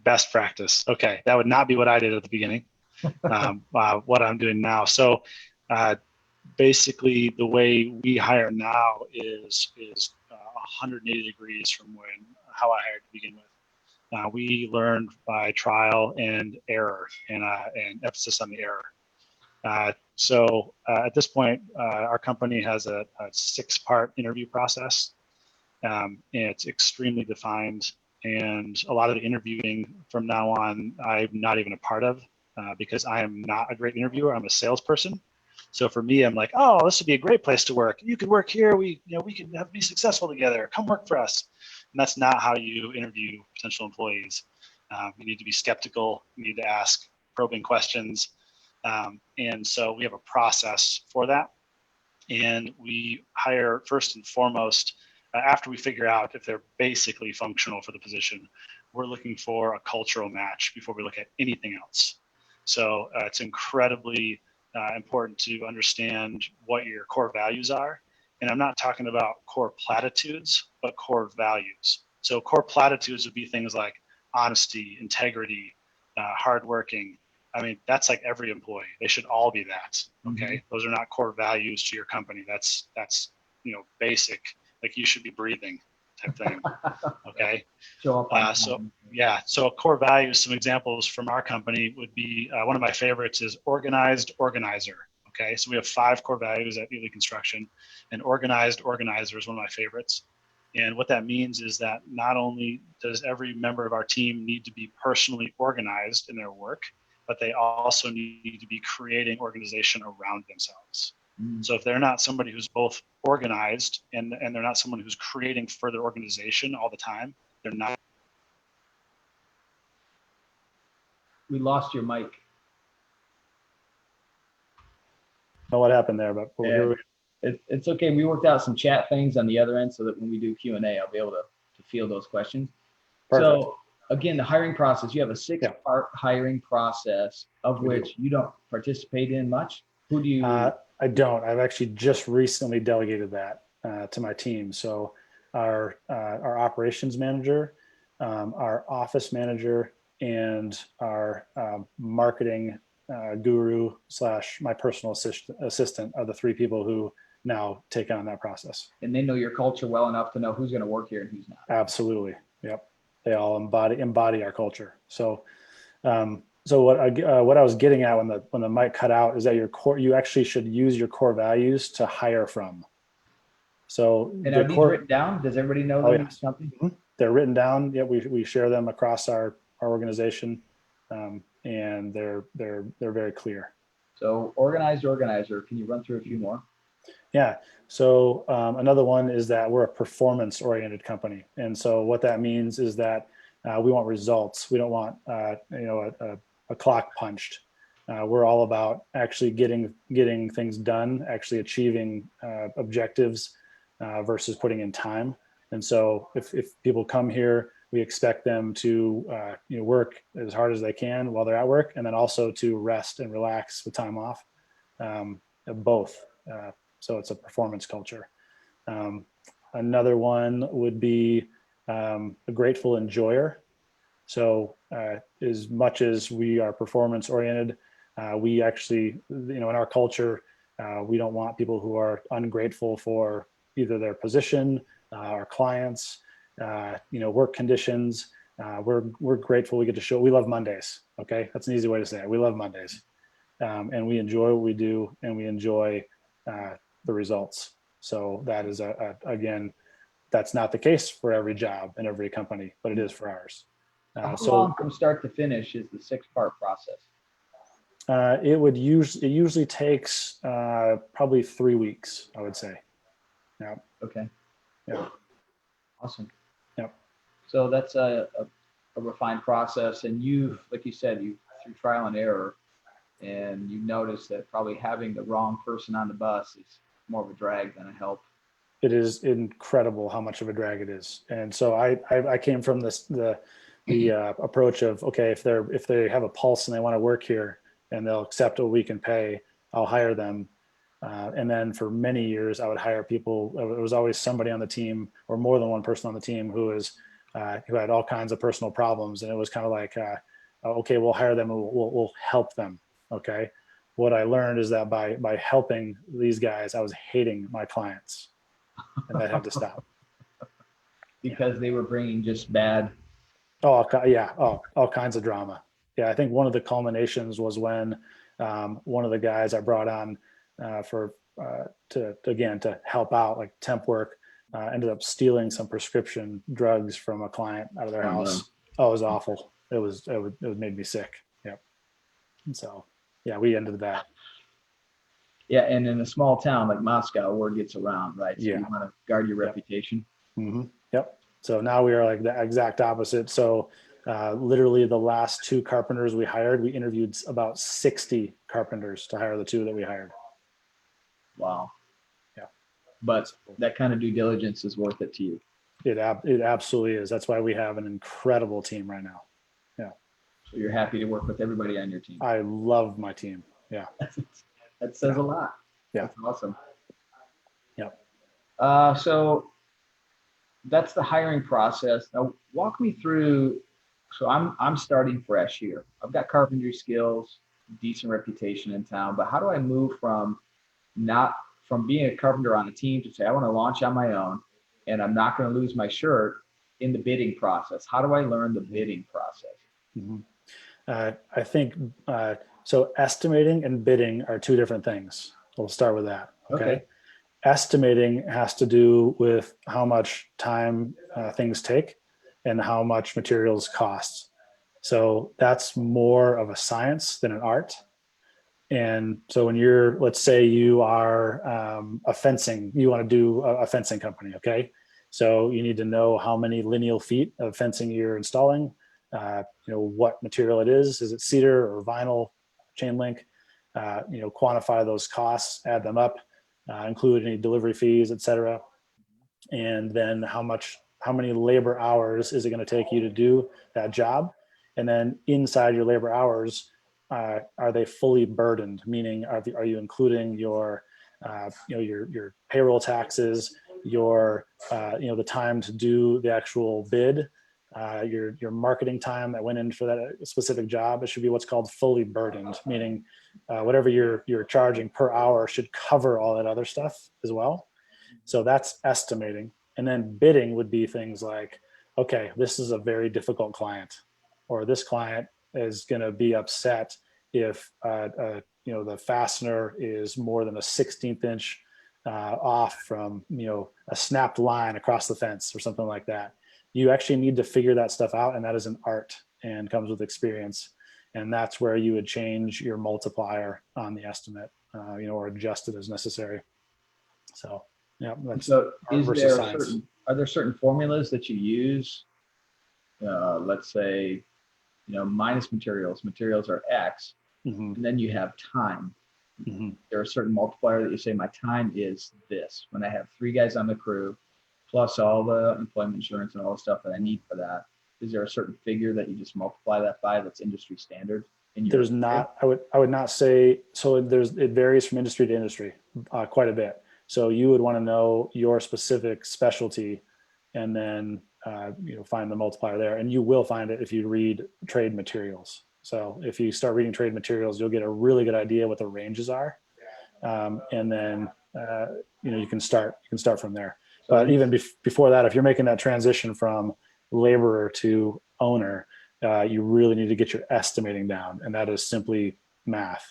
Best practice. Okay. That would not be what I did at the beginning. What I'm doing now. So basically the way we hire now is 180 degrees from how I hired to begin with. We learned by trial and error and emphasis on the error. So at this point, our company has a 6-part interview process. And it's extremely defined. And a lot of the interviewing from now on, I'm not even a part of because I am not a great interviewer. I'm a salesperson. So for me, I'm like, oh, this would be a great place to work. You could work here. We can be successful together. Come work for us. And that's not how you interview potential employees. You need to be skeptical. You need to ask probing questions. And so we have a process for that. And we hire first and foremost, after we figure out if they're basically functional for the position, we're looking for a cultural match before we look at anything else. So it's incredibly important to understand what your core values are. And I'm not talking about core platitudes, but core values. So core platitudes would be things like honesty, integrity, hardworking. I mean, that's like every employee. They should all be that. Okay. Mm-hmm. Those are not core values to your company. That's basic. Like you should be breathing type thing. Okay. So core values, some examples from our company would be one of my favorites is organized organizer. Okay. So we have 5 core values at Ealy Construction, and organized organizer is one of my favorites. And what that means is that not only does every member of our team need to be personally organized in their work, but they also need to be creating organization around themselves. So if they're not somebody who's both organized and they're not someone who's creating further organization all the time, they're not. We lost your mic. I don't know what happened there, but it's okay. We worked out some chat things on the other end so that when we do Q&A, I'll be able to field those questions. Perfect. So again, the hiring process, you have a 6-part hiring process of which you don't participate in much. Who do you? I don't. I've actually just recently delegated that to my team. So our operations manager, our office manager, and our marketing guru / my personal assistant are the 3 people who now take on that process. And they know your culture well enough to know who's going to work here and who's not. Absolutely. Yep. They all embody our culture. So so what I was getting at when the mic cut out is that you actually should use your core values to hire from. So and are these written down? Does everybody know them? Yes. Mm-hmm. They're written down. Yeah, we share them across our organization, and they're very clear. So organized organizer. Can you run through a few more? Yeah. So another one is that we're a performance-oriented company, and so what that means is that we want results. We don't want a clock punched. We're all about actually getting things done, actually achieving objectives versus putting in time. And so if people come here, we expect them to work as hard as they can while they're at work, and then also to rest and relax with time off, both. So it's a performance culture. Another one would be a grateful enjoyer. So as much as we are performance oriented, we actually, in our culture, we don't want people who are ungrateful for either their position, our clients, work conditions. We're grateful we get to show. We love Mondays. Okay, that's an easy way to say it. We love Mondays, and we enjoy what we do, and we enjoy the results. So that is again, that's not the case for every job and every company, but it is for ours. How long from start to finish is the 6-part process? It usually takes probably 3 weeks, I would say. Yeah. Okay. Yeah. Awesome. Yep. So that's a refined process, and like you said, through trial and error, and you noticed that probably having the wrong person on the bus is more of a drag than a help. It is incredible how much of a drag it is, and so I came from the approach of, okay, if they have a pulse and they want to work here and they'll accept what we can pay, I'll hire them. And then for many years, I would hire people. It was always somebody on the team or more than one person on the team who had all kinds of personal problems. And it was kind of like, okay, we'll hire them and we'll help them. Okay. What I learned is that by helping these guys, I was hating my clients, and that had to stop. Because they were bringing just bad. All kinds of drama. Yeah, I think one of the culminations was when one of the guys I brought on to help out, like temp work, ended up stealing some prescription drugs from a client out of their house. No. Oh, it was awful. It made me sick. Yep. And so, yeah, we ended that. Yeah, and in a small town like Moscow, word gets around, right? So you want to guard your reputation. Mm-hmm. Yep. So now we are like the exact opposite. So literally the last 2 carpenters we hired, we interviewed about 60 carpenters to hire the 2 that we hired. Wow. Yeah. But that kind of due diligence is worth it to you. It absolutely is. That's why we have an incredible team right now. Yeah. So you're happy to work with everybody on your team. I love my team. Yeah. That says a lot. Yeah. That's awesome. Yep. So that's the hiring process. Now walk me through. So I'm starting fresh here. I've got carpentry skills, decent reputation in town, but how do I move from being a carpenter on a team to say, I want to launch on my own and I'm not going to lose my shirt in the bidding process? How do I learn the bidding process? Mm-hmm. I think, so estimating and bidding are 2 different things. We'll start with that. Okay. Estimating has to do with how much time things take and how much materials cost. So that's more of a science than an art. And so when let's say you are you want to do a fencing company. Okay. So you need to know how many lineal feet of fencing you're installing, what material it is. Is it cedar or vinyl, chain link? Quantify those costs, add them up, include any delivery fees, et cetera. And then how many labor hours is it going to take you to do that job? And then inside your labor hours, are they fully burdened? Meaning, are you including your payroll taxes, the time to do the actual bid, your marketing time that went in for that specific job? It should be what's called fully burdened, meaning whatever you're charging per hour should cover all that other stuff as well. So that's estimating. And then bidding would be things like, okay, this is a very difficult client, or this client is going to be upset if the fastener is more than a 16th inch off from a snapped line across the fence or something like that. You actually need to figure that stuff out, and that is an art and comes with experience. And that's where you would change your multiplier on the estimate, or adjust it as necessary. So yeah. So are there certain formulas that you use? Let's say, minus materials are X, mm-hmm. and then you have time. Mm-hmm. There are certain multiplier that you say, my time is this. When I have 3 guys on the crew, plus all the employment insurance and all the stuff that I need for that, is there a certain figure that you just multiply that by that's industry standard? There's not. I would not say so. It varies from industry to industry quite a bit. So you would want to know your specific specialty, and then find the multiplier there. And you will find it if you read trade materials. So if you start reading trade materials, you'll get a really good idea what the ranges are, and then you can start from there. But even before that, if you're making that transition from laborer to owner, you really need to get your estimating down, and that is simply math,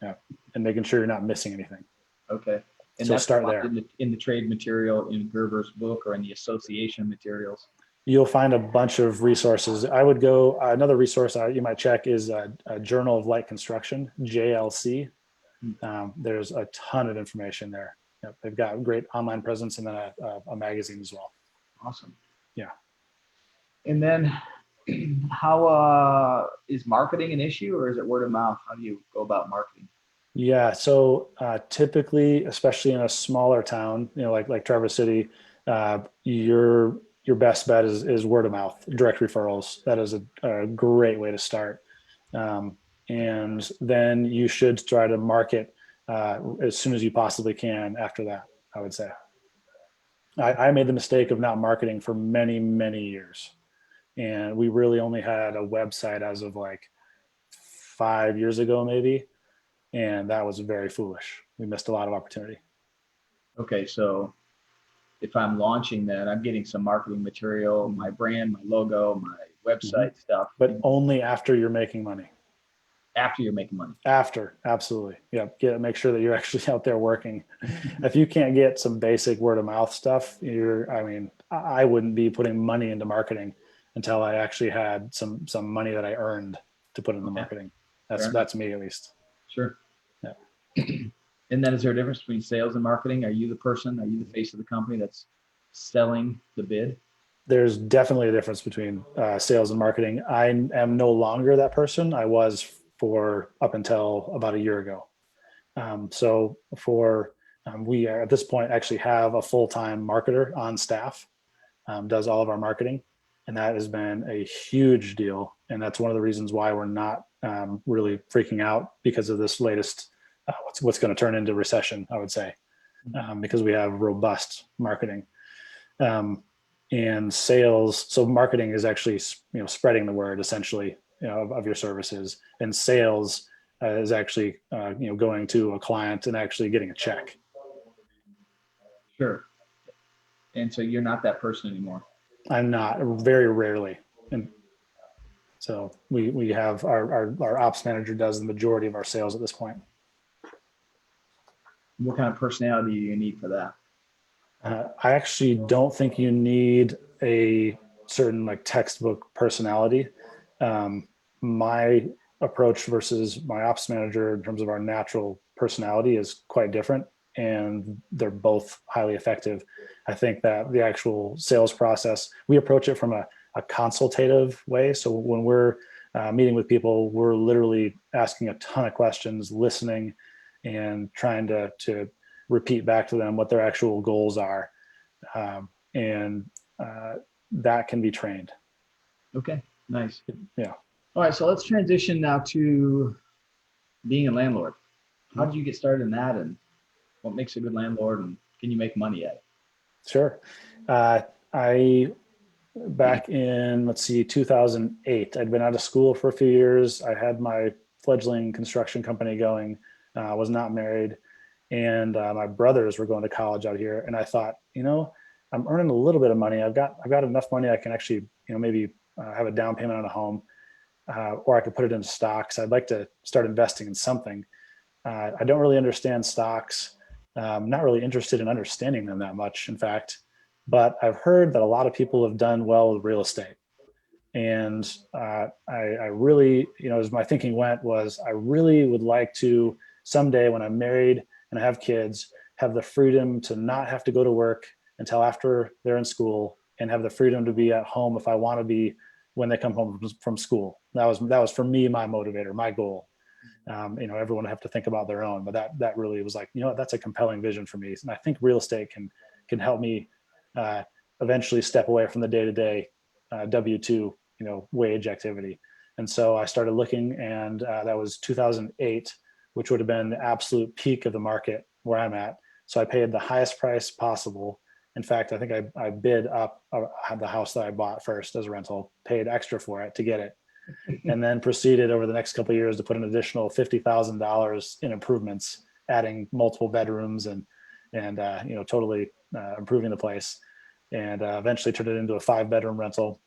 and making sure you're not missing anything. Okay. And so that's start there. In the trade material in Gerber's book or in the association materials. You'll find a bunch of resources. I would go, another resource you might check is a Journal of Light Construction, JLC. There's a ton of information there. They've got a great online presence, and then a magazine as well. Awesome. Yeah. And then how is marketing an issue, or is it word of mouth? How do you go about marketing? Yeah. So typically, especially in a smaller town, like Traverse City, your best bet is word of mouth, direct referrals. That is a great way to start. And then you should try to market as soon as you possibly can after that, I would say. I made the mistake of not marketing for many, many years. And we really only had a website as of like 5 years ago, maybe. And that was very foolish. We missed a lot of opportunity. Okay, so if I'm launching that, I'm getting some marketing material, my brand, my logo, my website stuff. But only after you're making money. After you're making money. After, absolutely. Yeah, make sure that you're actually out there working. If you can't get some basic word of mouth stuff, I wouldn't be putting money into marketing until I actually had some money that I earned to put into marketing. That's me, at least. Sure. Yeah. And then is there a difference between sales and marketing? Are you the face of the company that's selling the bid? There's definitely a difference between sales and marketing. I am no longer that person. I was for up until about a year ago. We are, at this point, actually have a full-time marketer on staff, does all of our marketing. And that has been a huge deal. And that's one of the reasons why we're not really freaking out because of this latest, what's going to turn into recession, I would say, because we have robust marketing. And sales, so marketing is actually, spreading the word essentially, of your services, and sales is actually, going to a client and actually getting a check. Sure. And so you're not that person anymore. I'm not, very rarely. And so we have our ops manager does the majority of our sales at this point. What kind of personality do you need for that? I actually don't think you need a certain like textbook personality. My approach versus my ops manager in terms of our natural personality is quite different, and they're both highly effective. I think that the actual sales process, we approach it from a consultative way. So when we're meeting with people, we're literally asking a ton of questions, listening, and trying to repeat back to them what their actual goals are. And that can be trained. Okay, nice. Yeah. All right, so let's transition now to being a landlord. How did you get started in that, and what makes a good landlord, and can you make money at it? Sure. Back in, 2008, I'd been out of school for a few years. I had my fledgling construction company going. I was not married, and my brothers were going to college out here. And I thought, I'm earning a little bit of money. I've got enough money. I can actually, maybe have a down payment on a home, or I could put it into stocks. I'd like to start investing in something. I don't really understand stocks. I'm not really interested in understanding them that much, in fact. But I've heard that a lot of people have done well with real estate. And I really, as my thinking went, was I really would like to someday, when I'm married and I have kids, have the freedom to not have to go to work until after they're in school, and have the freedom to be at home if I want to be when they come home from school. That was for me, my motivator, my goal. Everyone would have to think about their own, but that really was like, that's a compelling vision for me. And I think real estate can help me eventually step away from the day-to-day W-2, wage activity. And so I started looking, and that was 2008, which would have been the absolute peak of the market where I'm at. So I paid the highest price possible. In fact, I think I bid up the house that I bought first as a rental, paid extra for it to get it, and then proceeded over the next couple of years to put an additional $50,000 in improvements, adding multiple bedrooms and totally improving the place, and eventually turned it into a 5-bedroom rental.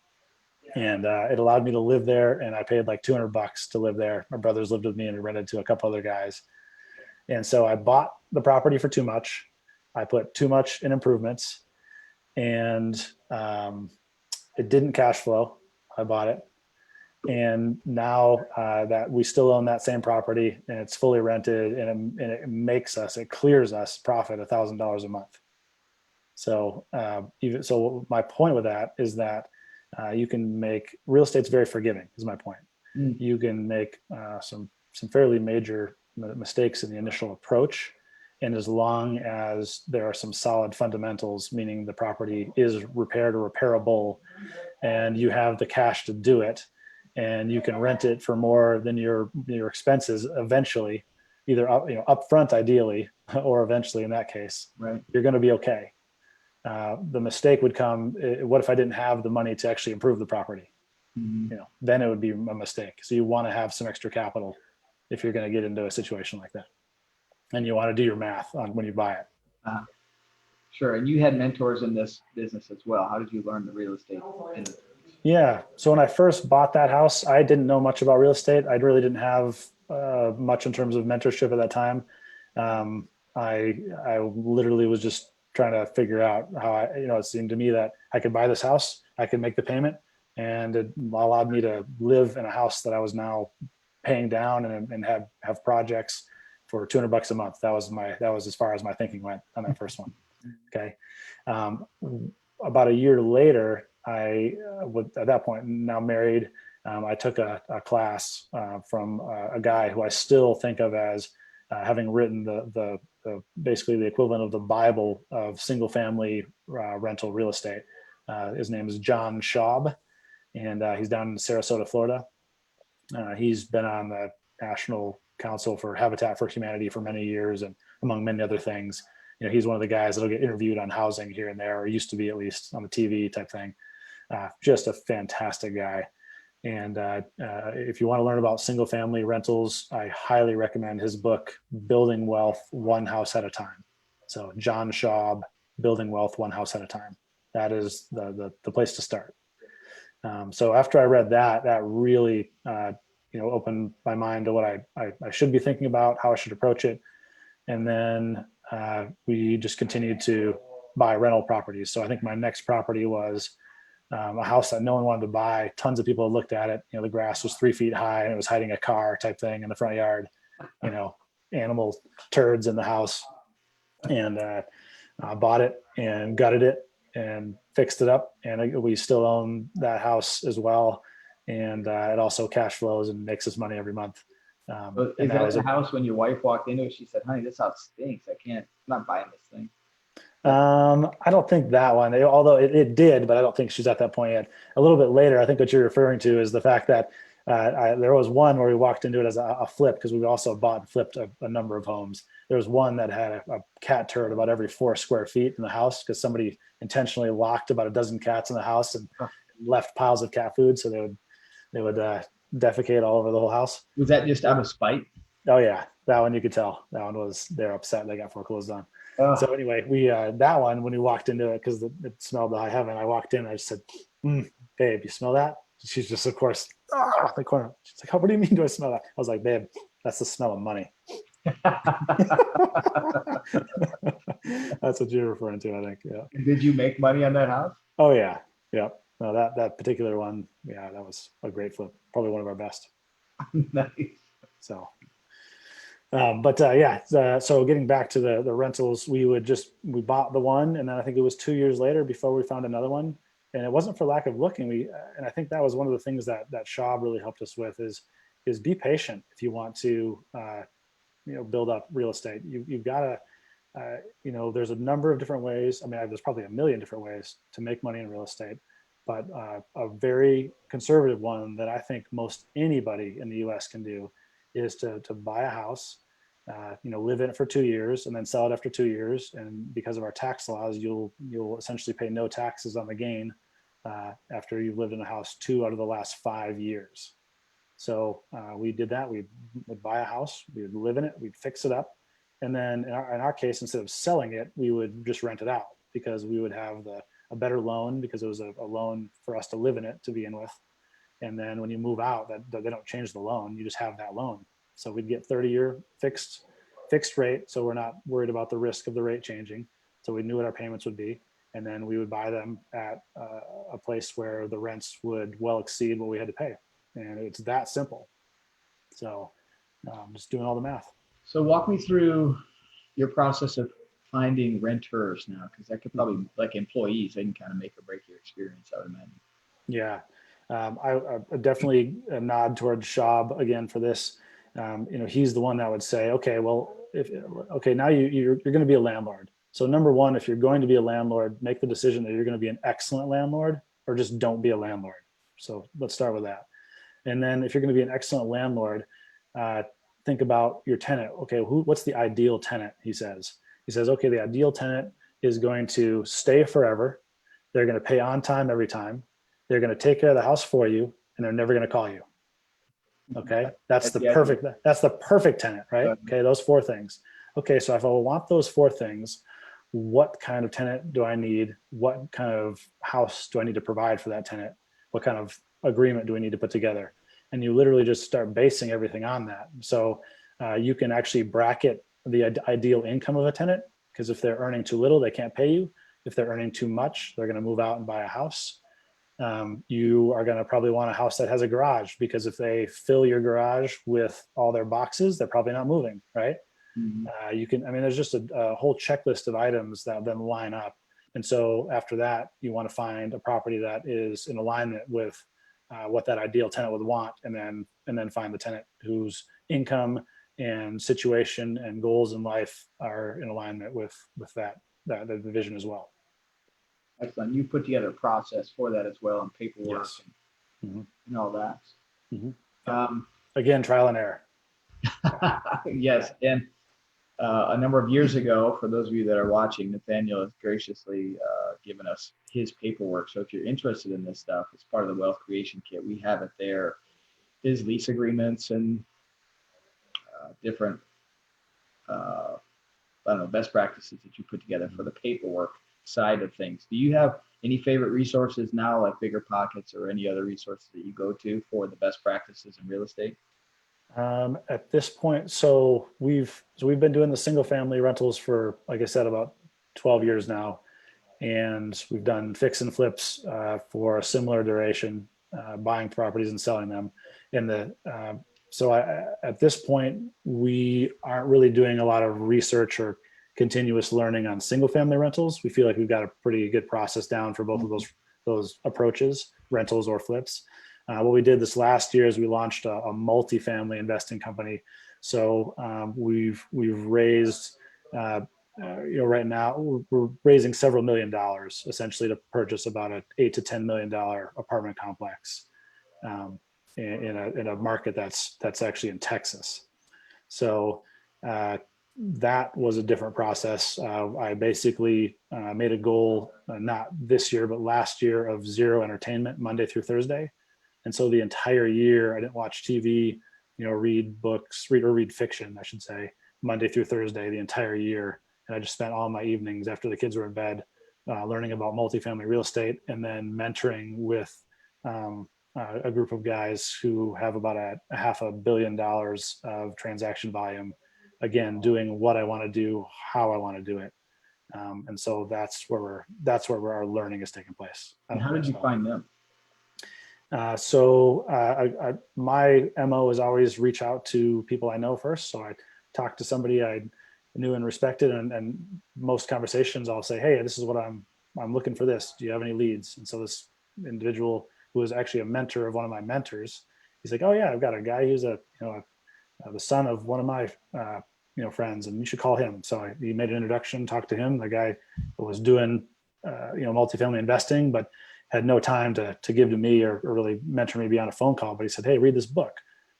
And it allowed me to live there, and I paid like $200 to live there. My brothers lived with me, and we rented to a couple other guys. And so I bought the property for too much. I put too much in improvements, and it didn't cash flow. I bought it. And now that we still own that same property, and it's fully rented, and it clears us profit $1,000 a month. So my point with that is that you can make real estate's very forgiving, is my point. You can make some fairly major mistakes in the initial approach. And as long as there are some solid fundamentals, meaning the property is repaired or repairable, and you have the cash to do it, and you can rent it for more than your expenses eventually, either up front ideally, or eventually in that case, Right. you're going to be okay. The mistake would come, what if I didn't have the money to actually improve the property? Mhm. Then it would be a mistake. So you want to have some extra capital if you're going to get into a situation like that. And you want to do your math on when you buy it. Sure. And you had mentors in this business as well. How did you learn the real estate industry? Yeah. So when I first bought that house, I didn't know much about real estate. I really didn't have much in terms of mentorship at that time. I literally was just trying to figure out how it seemed to me that I could buy this house, I could make the payment, and it allowed me to live in a house that I was now paying down and have projects for $200 a month. That was as far as my thinking went on that first one. Okay. About a year later, I would, at that point, now married, I took a class from a guy who I still think of as having written the basically the equivalent of the Bible of single family rental real estate. His name is John Schaub, and he's down in Sarasota, Florida. He's been on the National Council for Habitat for Humanity for many years, and among many other things. He's one of the guys that'll get interviewed on housing here and there, or used to be at least on the TV type thing. Just a fantastic guy. And if you want to learn about single family rentals, I highly recommend his book, Building Wealth One House at a Time. So John Schaub, Building Wealth One House at a Time. That is the place to start. So after I read that, that really opened my mind to what I should be thinking about, how I should approach it. And then we just continued to buy rental properties. So I think my next property was a house that no one wanted to buy. Tons of people had looked at it. The grass was 3 feet high and it was hiding a car type thing in the front yard. Animal turds in the house. And bought it and gutted it and fixed it up. And we still own that house as well. And it also cash flows and makes us money every month. Is that the house when your wife walked into it, she said, honey, this house stinks. I'm not buying this thing. I don't think that one, although it did, but I don't think she's at that point yet. A little bit later, I think what you're referring to is the fact that there was one where we walked into it as a flip, because we also bought and flipped a number of homes. There was one that had a cat turd about every 4 square feet in the house, because somebody intentionally locked about a dozen cats in the house and left piles of cat food, so they would defecate all over the whole house. Was that just out of spite? Oh yeah, that one you could tell. That one was, they're upset they got foreclosed on. So anyway, we that one, when we walked into it, because it smelled the high heaven, I walked in and I just said, babe, you smell that? She's just, of course, the corner. She's like, what do you mean do I smell that? I was like, babe, that's the smell of money. That's what you're referring to, I think. Yeah. Did you make money on that house? Oh yeah. Yeah. No, that particular one, yeah, that was a great flip. Probably one of our best. Nice. So so getting back to the rentals, we bought the one, and then I think it was 2 years later before we found another one. And it wasn't for lack of looking. And I think that was one of the things that Schaub really helped us with is be patient if you want to build up real estate. You've got to there's a number of different ways. I mean, there's probably a million different ways to make money in real estate, but a very conservative one that I think most anybody in the U.S. can do is to buy a house, live in it for 2 years and then sell it after 2 years. And because of our tax laws, you'll essentially pay no taxes on the gain after you've lived in a house 2 out of the last 5 years. So we did that. We would buy a house, we would live in it, we'd fix it up. And then in our case, instead of selling it, we would just rent it out, because we would have a better loan, because it was a loan for us to live in it to begin with. And then when you move out, that they don't change the loan, you just have that loan. So we'd get 30-year fixed rate. So we're not worried about the risk of the rate changing. So we knew what our payments would be. And then we would buy them at a place where the rents would well exceed what we had to pay. And it's that simple. So just doing all the math. So walk me through your process of finding renters now, because that could probably, like employees, they can kind of make or break your experience, I would imagine. Yeah. I definitely nod towards Schaub again for this. He's the one that would say, okay, well, now you're going to be a landlord. So number one, if you're going to be a landlord, make the decision that you're going to be an excellent landlord, or just don't be a landlord. So let's start with that. And then if you're going to be an excellent landlord, think think about your tenant. Okay, what's the ideal tenant? He says, okay, the ideal tenant is going to stay forever. They're going to pay on time every time. They're going to take care of the house for you, and they're never going to call you. Okay, that's the perfect tenant, right? Okay, those 4 things. Okay, so if I want those 4 things, what kind of tenant do I need? What kind of house do I need to provide for that tenant? What kind of agreement do we need to put together? And you literally just start basing everything on that. So you can actually bracket the ideal income of a tenant, because if they're earning too little, they can't pay you. If they're earning too much, they're going to move out and buy a house. You are going to probably want a house that has a garage, because if they fill your garage with all their boxes, they're probably not moving, right? Mm-hmm. There's just a whole checklist of items that then line up. And so after that, you want to find a property that is in alignment with what that ideal tenant would want, and then find the tenant whose income and situation and goals in life are in alignment with that the vision as well. Excellent. You put together a process for that as well, and paperwork. Yes. Mm-hmm. And all that. Mm-hmm. Again, trial and error. Yes. And a number of years ago, for those of you that are watching, Nethaniel has graciously given us his paperwork. So if you're interested in this stuff, it's part of the Wealth Creation Kit. We have it there. His lease agreements and different, best practices that you put together for the paperwork side of things. Do you have any favorite resources now, like Bigger Pockets or any other resources that you go to for the best practices in real estate? At this point, so we've been doing the single family rentals for, like I said, about 12 years now, and we've done fix and flips for a similar duration, buying properties and selling them. At this point, we aren't really doing a lot of research or continuous learning on single family rentals. We feel like we've got a pretty good process down for both of those approaches, rentals or flips. What we did this last year is we launched a multifamily investing company. So we've raised, right now we're raising several $1 million essentially to purchase about an $8 to $10 million apartment complex in a market that's actually in Texas. So that was a different process. I basically made a goal, not this year, but last year, of zero entertainment Monday through Thursday. And so the entire year I didn't watch TV, read books, read fiction, I should say, Monday through Thursday, the entire year. And I just spent all my evenings after the kids were in bed learning about multifamily real estate, and then mentoring with a group of guys who have about a $500 million of transaction volume. Again, doing what I want to do, how I want to do it. And so that's where our learning is taking place. And how did you find them? My MO is always reach out to people I know first. So I talk to somebody I knew and respected, and most conversations I'll say, hey, this is what I'm looking for this. Do you have any leads? And so this individual, who was actually a mentor of one of my mentors, he's like, oh yeah, I've got a guy who's the son of one of my friends, and you should call him. So he made an introduction, talked to him. The guy was doing multifamily investing, but had no time to give to me or really mentor me beyond a phone call. But he said, hey, read this book.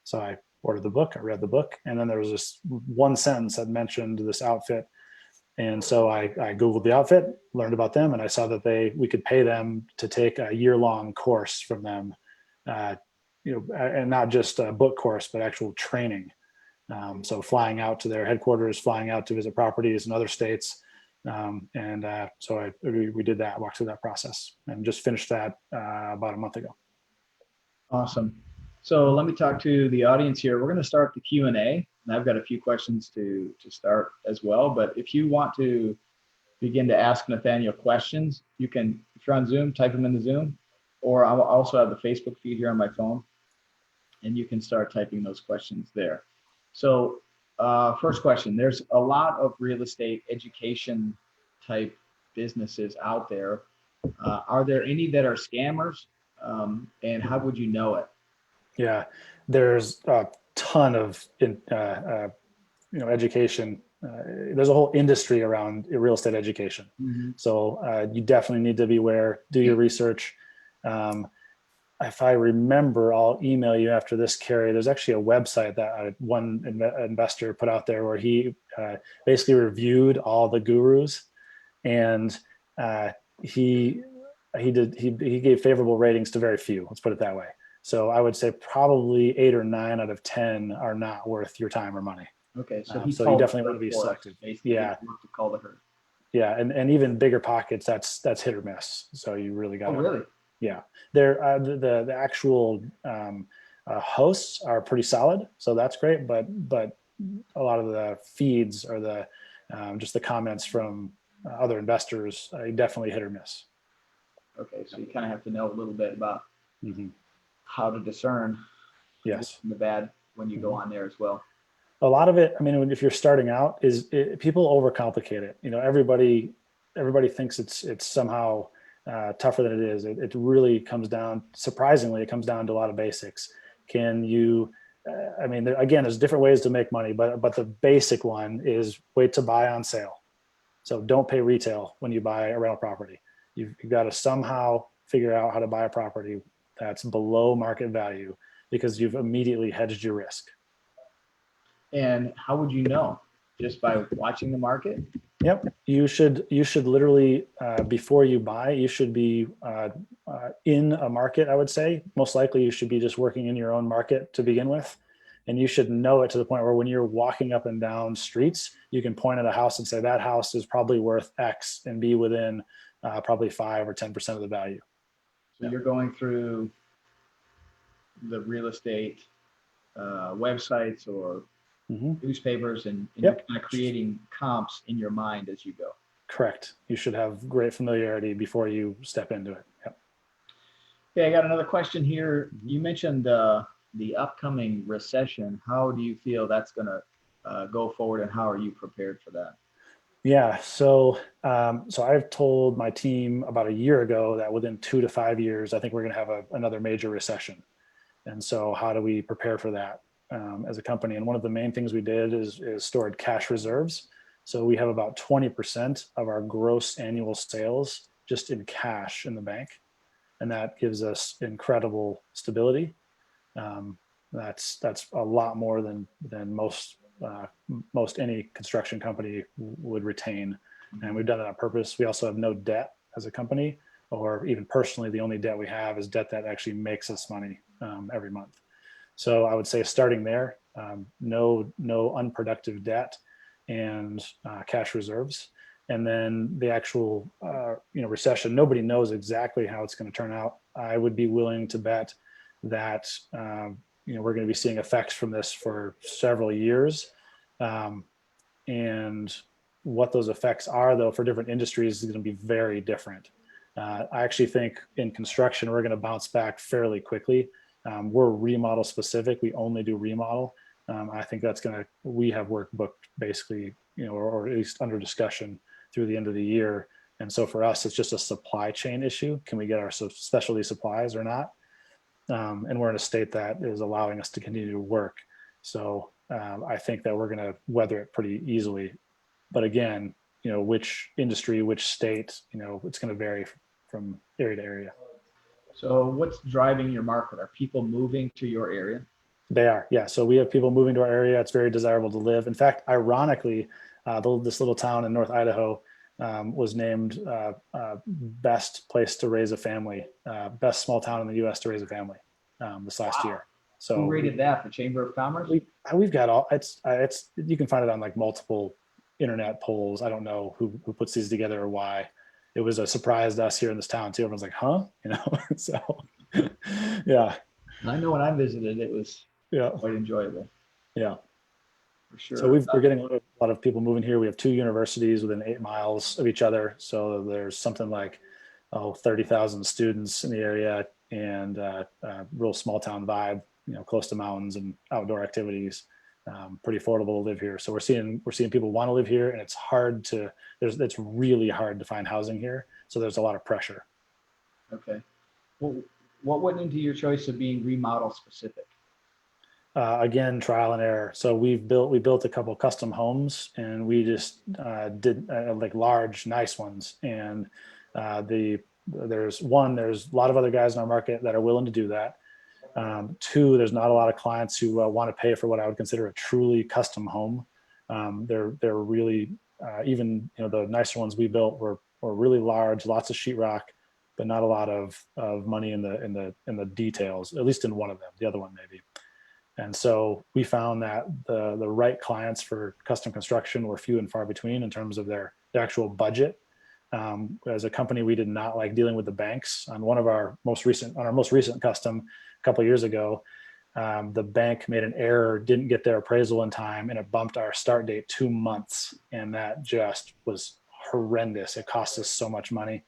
So I ordered the book, I read the book, and then there was this one sentence that mentioned this outfit. And so I Googled the outfit, learned about them, and I saw that we could pay them to take a year-long course from them, and not just a book course, but actual training. So flying out to their headquarters, flying out to visit properties in other states. So we did that, walked through that process, and just finished that about a month ago. Awesome. So let me talk to the audience here. We're going to start the Q&A, and I've got a few questions to start as well. But if you want to begin to ask Nethaniel questions, you can, if you're on Zoom, type them in the Zoom, or I'll also have the Facebook feed here on my phone, and you can start typing those questions there. So first question, there's a lot of real estate education type businesses out there. Are there any that are scammers? And how would you know it? Yeah, there's a ton of education. There's a whole industry around real estate education. Mm-hmm. So you definitely need to be aware, do your research. if I remember, I'll email you after this, Carrie. There's actually a website that one investor put out there where he basically reviewed all the gurus, and he gave favorable ratings to very few. Let's put it that way. So I would say probably 8 or 9 out of 10 are not worth your time or money. Okay, so So you definitely want to be selective. Yeah, to call the herd. Yeah, and even bigger pockets, that's hit or miss. So you really got. Oh, really? Yeah, they're the actual hosts are pretty solid, so that's great. But a lot of the feeds or the just the comments from other investors, definitely hit or miss. Okay, so you kind of have to know a little bit about how to discern yes the bad when you go on there as well. A lot of it, I mean, if you're starting out, people overcomplicate it. Everybody thinks it's somehow tougher than it is. It really comes down, surprisingly, it comes down to a lot of basics. Can you, I mean, again, there's different ways to make money, but the basic one is wait to buy on sale. So don't pay retail when you buy a rental property. You've got to somehow figure out how to buy a property that's below market value because you've immediately hedged your risk. And how would you know? Just by watching the market? Yep. You should literally, before you buy, you should be in a market, I would say. Most likely you should be just working in your own market to begin with. And you should know it to the point where when you're walking up and down streets, you can point at a house and say, that house is probably worth X and be within probably 5 or 10% of the value. So you're going through the real estate websites or newspapers and you're kind of creating comps in your mind as you go. Correct. You should have great familiarity before you step into it. Yep. Okay, I got another question here. You mentioned the upcoming recession. How do you feel that's going to go forward, and how are you prepared for that? Yeah, so I've told my team about a year ago that within 2 to 5 years, I think we're going to have another major recession. And so how do we prepare for that as a company? And one of the main things we did is stored cash reserves. So we have about 20% of our gross annual sales just in cash in the bank. And that gives us incredible stability. That's a lot more than most any construction company would retain. And we've done it on purpose. We also have no debt as a company, or even personally, the only debt we have is debt that actually makes us money every month. So I would say starting there, no unproductive debt and cash reserves. And then the actual recession, nobody knows exactly how it's going to turn out. I would be willing to bet that we're going to be seeing effects from this for several years. And what those effects are, though, for different industries is going to be very different. I actually think in construction, we're going to bounce back fairly quickly. We're remodel specific. We only do remodel. I think we have work booked basically, or at least under discussion through the end of the year. And so for us, it's just a supply chain issue. Can we get our specialty supplies or not? And we're in a state that is allowing us to continue to work. So I think that we're going to weather it pretty easily. But again, which industry, which state, it's going to vary from area to area. So what's driving your market? Are people moving to your area? They are, yeah. So we have people moving to our area. It's very desirable to live. In fact, ironically, this little town in North Idaho was named best place to raise a family, best small town in the U.S. to raise a family this last year. So who rated that? The Chamber of Commerce? We've got all. It's you can find it on like multiple internet polls. I don't know who puts these together or why. It was a surprise to us here in this town too. Everyone's like, huh? So yeah. I know when I visited, it was quite enjoyable. Yeah. For sure. So we're getting a lot of people moving here. We have 2 universities within 8 miles of each other. So there's something like 30,000 students in the area, and real small town vibe, close to mountains and outdoor activities. Pretty affordable to live here. So we're seeing people want to live here, and it's really hard to find housing here. So there's a lot of pressure. Okay. Well, what went into your choice of being remodel specific? Again, trial and error. So we built a couple custom homes, and we just did like large, nice ones. And the there's a lot of other guys in our market that are willing to do that. Two, there's not a lot of clients who want to pay for what I would consider a truly custom home. They're really, even, the nicer ones we built were really large, lots of sheetrock, but not a lot of money in the details, at least in one of them, the other one maybe. And so we found that the right clients for custom construction were few and far between in terms of their actual budget. As a company, we did not like dealing with the banks. On our most recent custom a couple of years ago, the bank made an error, didn't get their appraisal in time, and it bumped our start date 2 months. And that just was horrendous. It cost us so much money.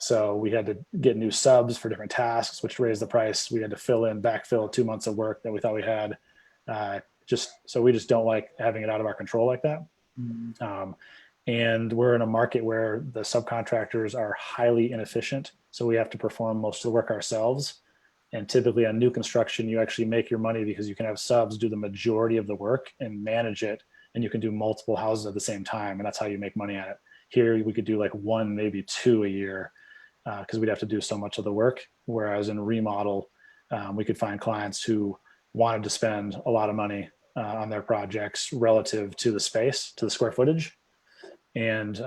So we had to get new subs for different tasks, which raised the price. We had to backfill 2 months of work that we thought we had. So we just don't like having it out of our control like that. Mm-hmm. And we're in a market where the subcontractors are highly inefficient. So we have to perform most of the work ourselves. And typically on new construction, you actually make your money because you can have subs do the majority of the work and manage it. And you can do multiple houses at the same time. And that's how you make money at it. Here, we could do like 1, maybe 2 a year because we'd have to do so much of the work. Whereas in remodel, we could find clients who wanted to spend a lot of money on their projects relative to the space, to the square footage. And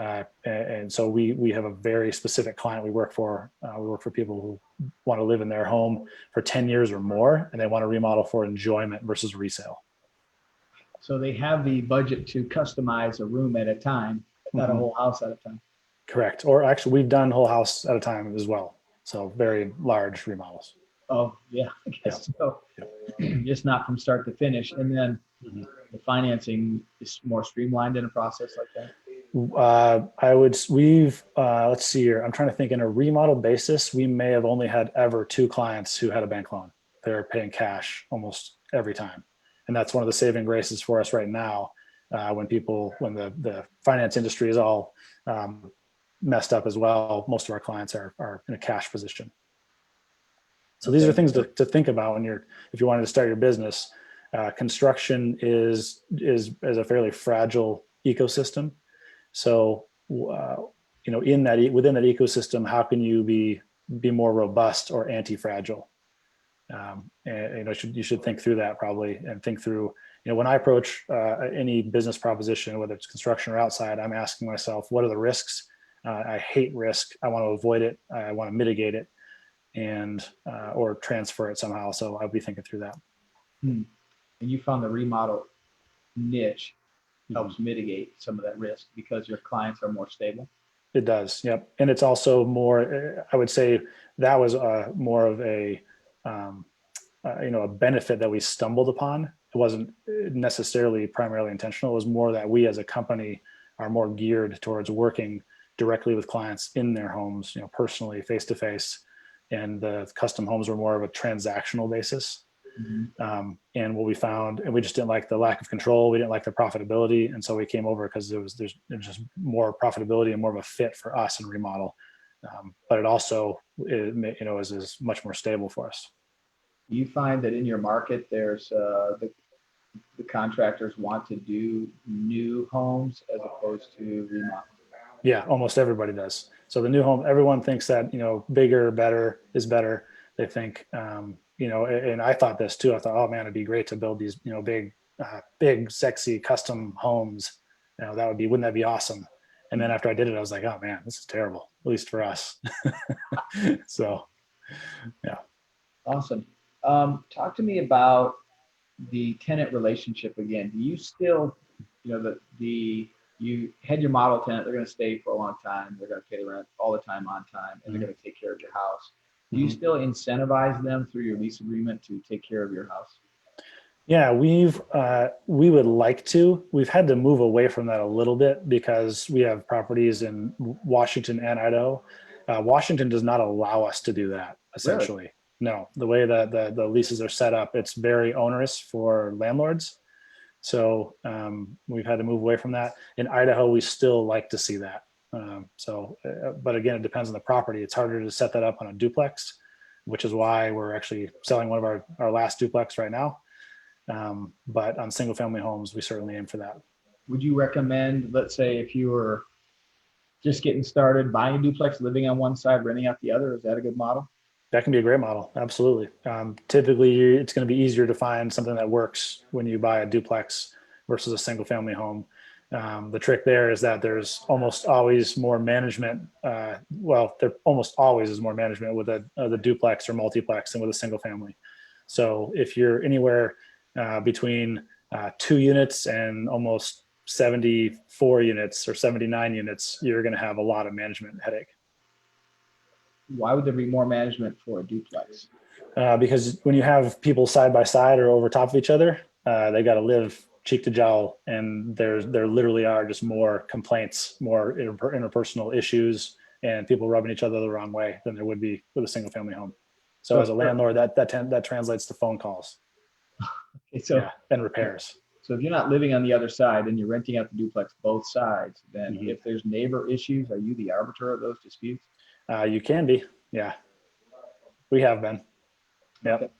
so we have a very specific client we work for. We work for people who want to live in their home for 10 years or more, and they want to remodel for enjoyment versus resale. So they have the budget to customize a room at a time, not a whole house at a time. Correct. Or actually, we've done whole house at a time as well. So very large remodels. Oh, yeah. I guess so. Just not from start to finish. And then the financing is more streamlined in a process like that. Let's see here. I'm trying to think. In a remodel basis, we may have only had ever 2 clients who had a bank loan. They're paying cash almost every time. And that's one of the saving graces for us right now. When the finance industry is all messed up as well, most of our clients are in a cash position. So these are things to think about if you wanted to start your business. Construction is a fairly fragile ecosystem. So within that ecosystem, how can you be more robust or anti-fragile? You should think through that probably, and think through, when I approach any business proposition, whether it's construction or outside, I'm asking myself, what are the risks? I hate risk. I want to avoid it. I want to mitigate it and or transfer it somehow. So I'll be thinking through that. And you found the remodel niche helps mitigate some of that risk because your clients are more stable. It does. Yep. And it's also more, I would say that was more of a benefit that we stumbled upon. It wasn't necessarily primarily intentional. It was more that we as a company are more geared towards working directly with clients in their homes, personally, face to face. And the custom homes were more of a transactional basis. Mm-hmm. And what we found, and we just didn't like the lack of control. We didn't like the profitability. And so we came over because there's just more profitability and more of a fit for us in remodel. But it also, is much more stable for us. You find that in your market, there's the contractors want to do new homes as opposed to remodel. Yeah, almost everybody does. So the new home, everyone thinks that, bigger, better is better. They think, and I thought this too. I thought, oh man, it'd be great to build these, big, sexy custom homes. Wouldn't that be awesome? And then after I did it, I was like, oh man, this is terrible, at least for us. So, yeah. Awesome. Talk to me about the tenant relationship again. Do you still, you had your model tenant, they're going to stay for a long time. They're going to pay the rent all the time on time, and they're going to take care of your house. Do you still incentivize them through your lease agreement to take care of your house? Yeah, we would like to. We've had to move away from that a little bit because we have properties in Washington and Idaho. Washington does not allow us to do that, essentially. Really? No, the way that the leases are set up, it's very onerous for landlords. So we've had to move away from that. In Idaho, we still like to see that. But again, it depends on the property. It's harder to set that up on a duplex, which is why we're actually selling one of our last duplex right now. But on single family homes, we certainly aim for that. Would you recommend, let's say if you were just getting started, buying a duplex, living on one side, renting out the other? Is that a good model? That can be a great model. Absolutely. Typically, it's going to be easier to find something that works when you buy a duplex versus a single family home. The trick there is that there's almost always more management. There almost always is more management with the duplex or multiplex than with a single family. So if you're anywhere between 2 units and almost 74 units or 79 units, you're going to have a lot of management headache. Why would there be more management for a duplex? Because when you have people side by side or over top of each other, they got to live cheek to jowl, and there literally are just more complaints, more interpersonal issues, and people rubbing each other the wrong way than there would be with a single family home. So as a landlord, that translates to phone calls. Okay, and repairs. So if you're not living on the other side and you're renting out the duplex both sides, then if there's neighbor issues, are you the arbiter of those disputes? You can be. Yeah. We have been. Yeah. Okay.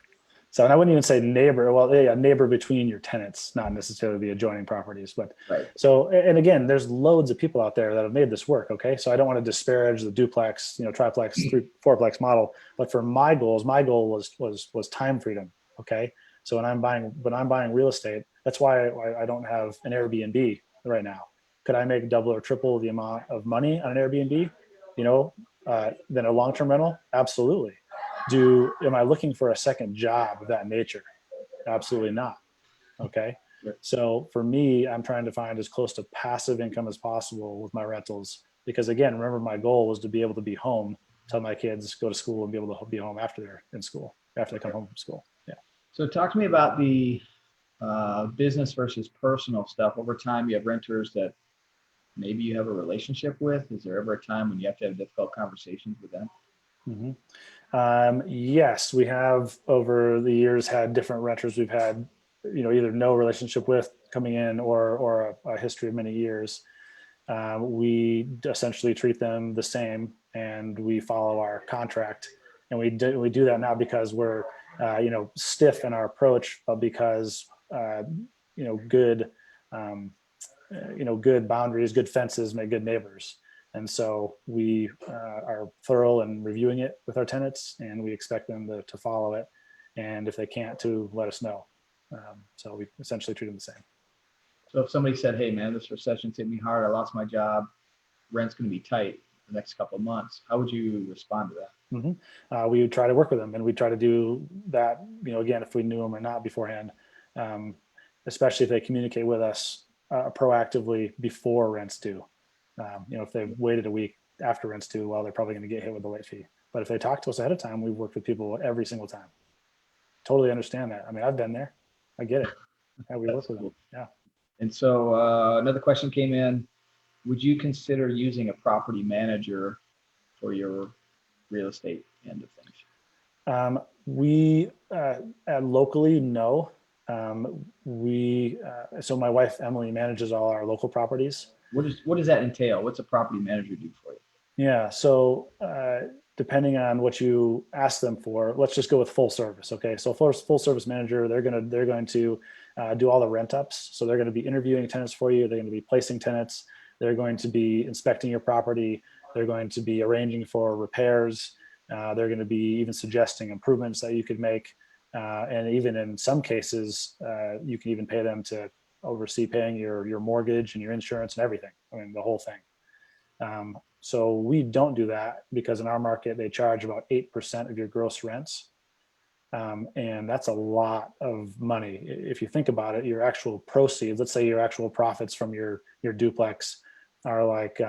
So, and I wouldn't even say neighbor. Well, yeah, neighbor between your tenants, not necessarily the adjoining properties. But right. So, and again, there's loads of people out there that have made this work. Okay. So I don't want to disparage the duplex, triplex, fourplex model. But for my goal was time freedom. Okay. So when I'm buying real estate, that's why I don't have an Airbnb right now. Could I make double or triple the amount of money on an Airbnb, than a long-term rental? Absolutely. Am I looking for a second job of that nature? Absolutely not. Okay. Sure. So for me, I'm trying to find as close to passive income as possible with my rentals, because again, remember, my goal was to be able to be home, tell my kids go to school and be able to be home after they're in school, after they come home from school. Yeah. So talk to me about the business versus personal stuff. Over time, you have renters that maybe you have a relationship with. Is there ever a time when you have to have difficult conversations with them? Yes, we have over the years had different renters we've had, either no relationship with coming in or a history of many years. We essentially treat them the same, and we follow our contract. And we do that not because we're stiff in our approach, but because good good boundaries, good fences make good neighbors. And so we are thorough in reviewing it with our tenants, and we expect them to follow it. And if they can't, to let us know. So we essentially treat them the same. So if somebody said, hey man, this recession's hit me hard, I lost my job, rent's going to be tight the next couple of months, how would you respond to that? We would try to work with them, and we try to do that, again, if we knew them or not beforehand, especially if they communicate with us proactively before rents due. If they've waited a week after rents due, well, they're probably going to get hit with the late fee. But if they talk to us ahead of time, we've worked with people every single time. Totally understand that. I mean, I've been there. I get it. Yeah, we work with them. Yeah. And so another question came in. Would you consider using a property manager for your real estate end of things? We locally, no. So my wife, Emily, manages all our local properties. What does that entail? What's a property manager do for you? Yeah. So depending on what you ask them for, let's just go with full service. Okay. So full service manager, they're going to do all the rent ups. So they're going to be interviewing tenants for you. They're going to be placing tenants. They're going to be inspecting your property. They're going to be arranging for repairs. They're going to be even suggesting improvements that you could make. And even in some cases, you can even pay them to oversee paying your mortgage and your insurance and everything. I mean, the whole thing. So we don't do that because in our market, they charge about 8% of your gross rents. And that's a lot of money. If you think about it, your actual proceeds, let's say your actual profits from your duplex are like,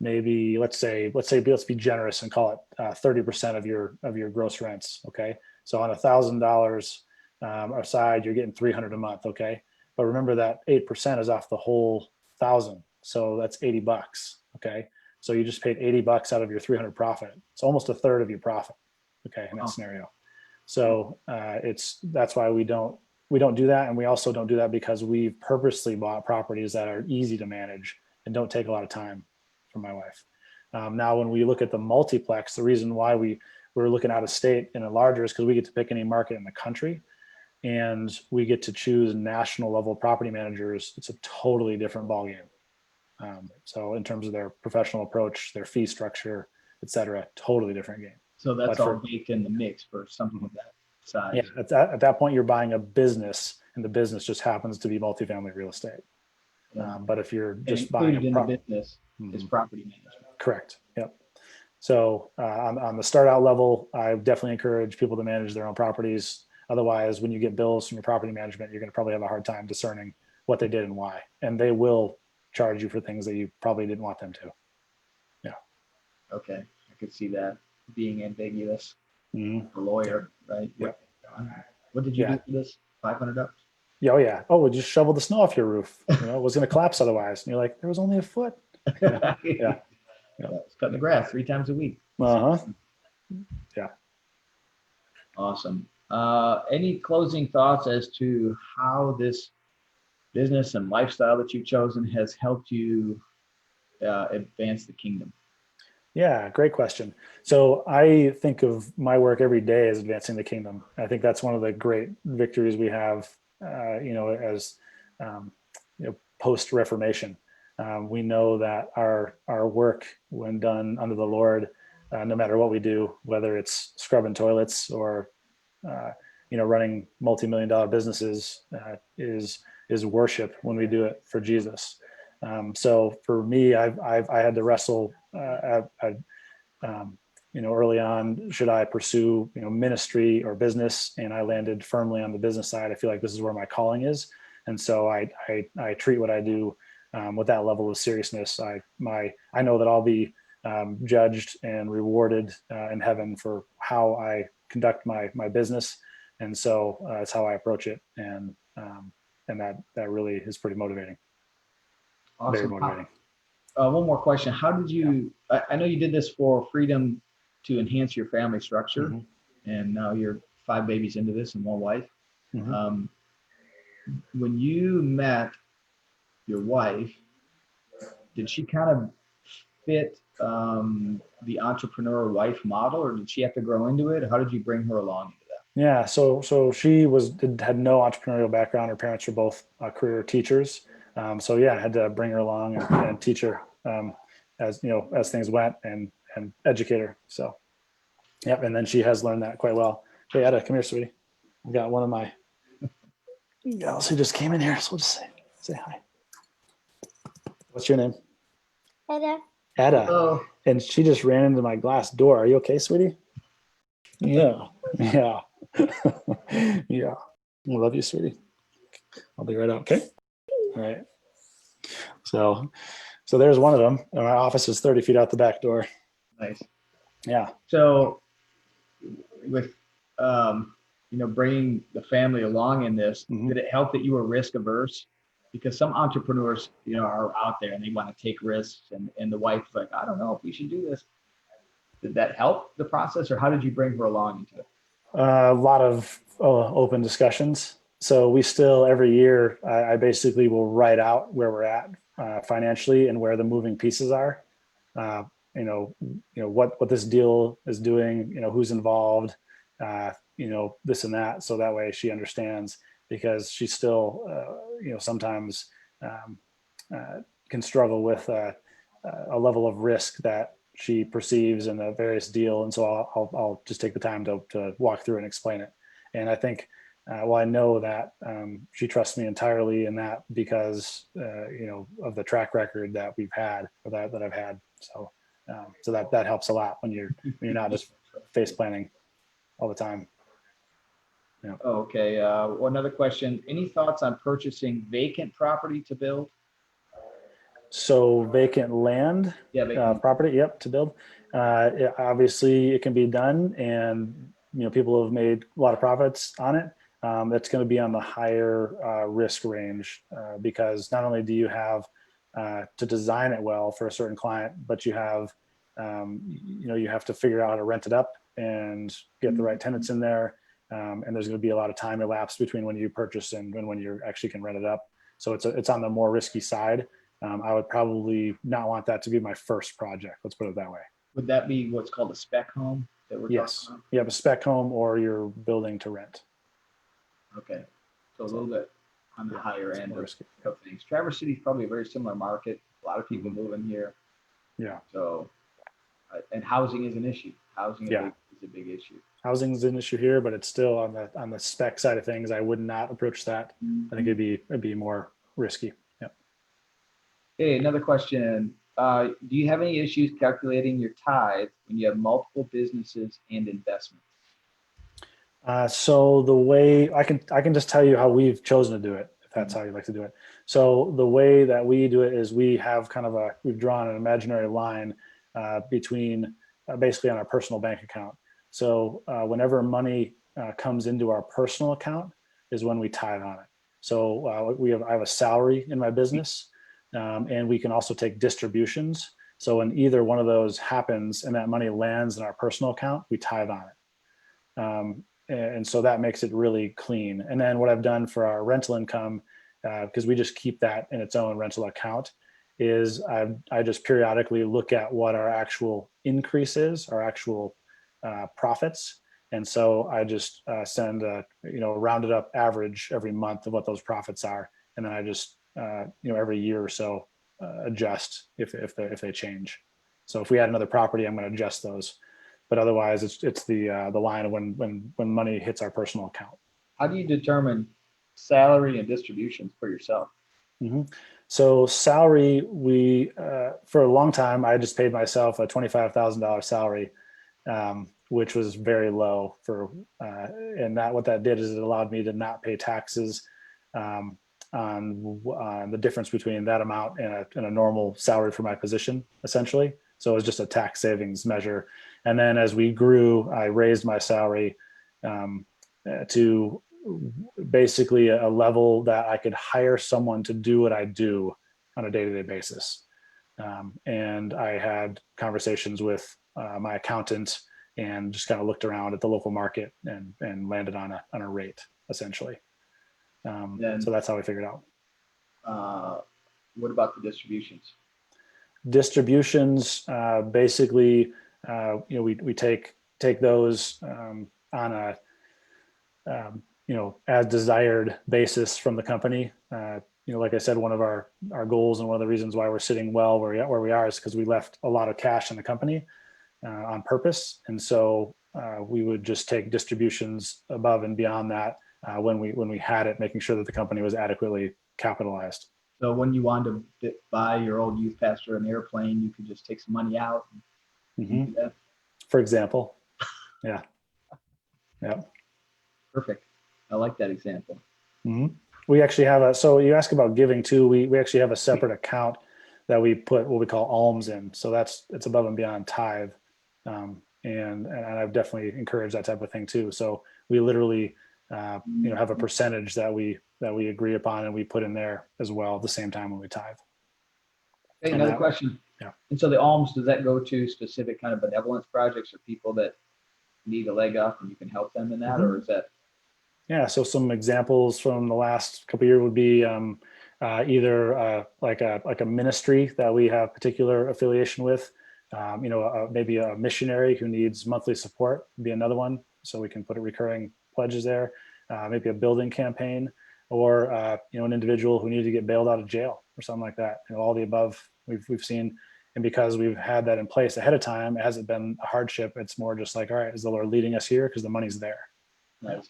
maybe let's be generous and call it 30% of your gross rents. Okay. So on $1,000 aside, you're getting $300 a month. Okay. But remember that 8% is off the whole 1,000. So that's $80. Okay. So you just paid $80 out of your 300 profit. It's almost a third of your profit. Okay. In that scenario. So that's why we don't do that. And we also don't do that because we've purposely bought properties that are easy to manage and don't take a lot of time for my wife. Now, when we look at the multiplex, the reason why we're looking out of state and larger is because we get to pick any market in the country, and we get to choose national level property managers. It's a totally different ballgame. So in terms of their professional approach, their fee structure, et cetera, totally different game. So that's But all baked in the mix for something of that size. Yeah, at that point, you're buying a business, and the business just happens to be multifamily real estate. Yeah. But if you're And just buying included in the business is property management. correct. Yep. So on the start out level, I definitely encourage people to manage their own properties. Otherwise, when you get bills from your property management, you're going to probably have a hard time discerning what they did and why. And they will charge you for things that you probably didn't want them to. Yeah. Okay. I could see that being ambiguous. Mm-hmm. A lawyer, right? Yep. What did you do for this? $500? Yeah. Oh, yeah. Oh, we just shoveled the snow off your roof. You know, it was going to collapse otherwise. And you're like, there was only a foot. Yeah. Yeah. It's cutting the grass 3 times a week. Uh-huh. Yeah. Awesome. Any closing thoughts as to how this business and lifestyle that you've chosen has helped you advance the kingdom? Yeah, great question. So I think of my work every day as advancing the kingdom. I think that's one of the great victories we have, as post Reformation. We know that our work, when done under the Lord, no matter what we do, whether it's scrubbing toilets or running multi-million-dollar businesses, is worship when we do it for Jesus. So for me, I had to wrestle early on, should I pursue ministry or business? And I landed firmly on the business side. I feel like this is where my calling is, and so I treat what I do with that level of seriousness. I know that I'll be judged and rewarded in heaven for how I conduct my business, and so that's how I approach it, and that really is pretty motivating. Awesome. Very motivating. One more question. How did you, I know you did this for freedom to enhance your family structure, and now you're 5 babies into this and 1 wife. When you met your wife, did she kind of fit the entrepreneur wife model, or did she have to grow into it? How did you bring her along into that? Yeah, so she had no entrepreneurial background. Her parents were both career teachers. So yeah, I had to bring her along and teach her as things went and educate her. So yeah, and then she has learned that quite well. Hey, Etta, come here, sweetie. I've got one of my gals who just came in here, so we'll just say hi. What's your name? Etta. Hello. And she just ran into my glass door. Are you okay, sweetie? Yeah. Yeah. Yeah. I love you, sweetie. I'll be right out. Okay. All right. So there's one of them. And my office is 30 feet out the back door. Nice. Yeah. So with, bringing the family along in this, did it help that you were risk averse? Because some entrepreneurs, are out there and they want to take risks, and the wife's like, I don't know if we should do this. Did that help the process, or how did you bring her along into it? A lot of open discussions. So we still, every year, I basically will write out where we're at financially and where the moving pieces are. What this deal is doing, who's involved, this and that. So that way she understands, because she still, sometimes can struggle with a level of risk that she perceives in a various deal. And so I'll just take the time to walk through and explain it. And I think, I know that she trusts me entirely in that because, of the track record that we've had, or that I've had. So that helps a lot when you're not just face planning all the time. Yeah. Okay. Another question. Any thoughts on purchasing vacant property to build? So vacant land, property, to build. Obviously, it can be done, and people have made a lot of profits on it. That's going to be on the higher risk range because not only do you have to design it well for a certain client, but you have you have to figure out how to rent it up and get the right tenants in there. And there's going to be a lot of time elapsed between when you purchase and when you actually can rent it up. So it's on the more risky side. I would probably not want that to be my first project. Let's put it that way. Would that be what's called a spec home that we're talking about? You have a spec home, or you're building to rent. Okay. So a little bit on the higher end of things. Traverse City is probably a very similar market A lot of people moving here. Yeah. So, and housing is an issue. Housing is a big issue. Housing is an issue here, but it's still on the spec side of things. I would not approach that. I think it'd be more risky. Yeah. Okay, another question. Do you have any issues calculating your tithe when you have multiple businesses and investments? So the way I can just tell you how we've chosen to do it, if that's how you'd like to do it. So the way that we do it is we have we've drawn an imaginary line between basically on our personal bank account. So whenever money comes into our personal account is when we tithe on it. So I have a salary in my business, and we can also take distributions. So when either one of those happens and that money lands in our personal account, we tithe on it. And so that makes it really clean. And then what I've done for our rental income, because we just keep that in its own rental account, is I just periodically look at what our actual increase is, our actual profits. And so I just send a rounded up average every month of what those profits are. And then I just every year or so adjust if they change. So if we add another property, I'm going to adjust those. But otherwise, it's the line of when money hits our personal account. How do you determine salary and distributions for yourself? Mm-hmm. So salary, we for a long time I just paid myself a $25,000 salary, which was very low and what that did is it allowed me to not pay taxes on the difference between that amount and a normal salary for my position, essentially. So it was just a tax savings measure. And then as we grew, I raised my salary to basically a level that I could hire someone to do what I do on a day-to-day basis. And I had conversations with my accountant and just kind of looked around at the local market and landed on a rate, essentially. So that's how we figured out. What about the distributions? Distributions, basically, we take those on a as desired basis from the company. Like I said, one of our goals and one of the reasons why we're sitting well where we are is because we left a lot of cash in the company on purpose, and so we would just take distributions above and beyond that when we had it, making sure that the company was adequately capitalized. So when you wanted to buy your old youth pastor an airplane, you could just take some money out and do that? For example. Yeah. Perfect. I like that example. Mm-hmm. We actually have so you ask about giving too. We actually have a separate account that we put what we call alms in. So it's above and beyond tithe. And I've definitely encouraged that type of thing too. So we literally have a percentage that we agree upon and we put in there as well at the same time when we tithe. Okay, another question. Yeah. And so the alms, does that go to specific kind of benevolence projects or people that need a leg up and you can help them in that, or is that? Yeah. So some examples from the last couple of years would be either like a ministry that we have particular affiliation with. Maybe a missionary who needs monthly support would be another one. So we can put a recurring pledges there. Maybe a building campaign, or an individual who needed to get bailed out of jail or something like that. All the above we've seen, and because we've had that in place ahead of time, it hasn't been a hardship. It's more just like, all right, is the Lord leading us here because the money's there? Nice.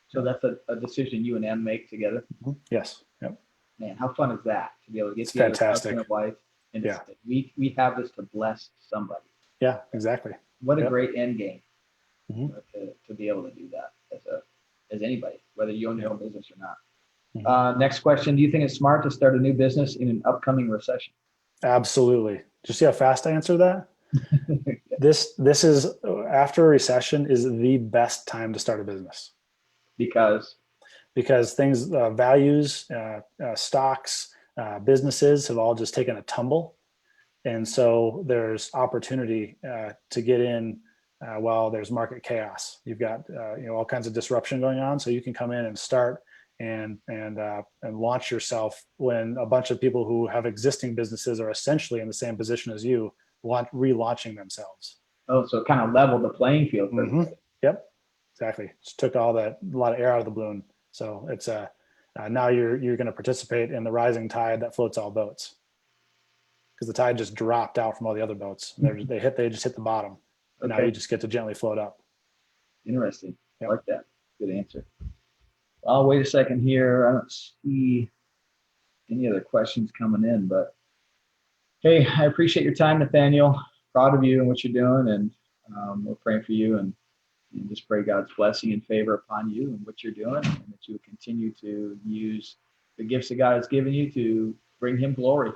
So that's a decision you and Em make together. Mm-hmm. Yes. Yep. Man, how fun is that to be able to get together with husband and wife, and we have this to bless somebody. Yeah, exactly. What a great end game to be able to do that as anybody, whether you own your own business or not. Next question: do you think it's smart to start a new business in an upcoming recession? Absolutely. Did you see how fast I answered that? This is after a recession is the best time to start a business. Because things, values, stocks, businesses have all just taken a tumble. And so there's opportunity to get in while there's market chaos. You've got all kinds of disruption going on. So you can come in and start and launch yourself when a bunch of people who have existing businesses are essentially in the same position as you, relaunching themselves. Oh, so it kind of leveled the playing field for everybody. Yep, exactly. Just took a lot of air out of the balloon. So it's now you're going to participate in the rising tide that floats all boats. because the tide just dropped out from all the other boats. And they just hit the bottom. And now Okay. you just get to gently float up. Interesting. Yep. I like that. Good answer. I'll wait a second here. I don't see any other questions coming in, but hey, I appreciate your time, Nethaniel. Proud of you and what you're doing, and we're praying for you and just pray God's blessing and favor upon you and what you're doing, and that you will continue to use the gifts that God has given you to bring Him glory.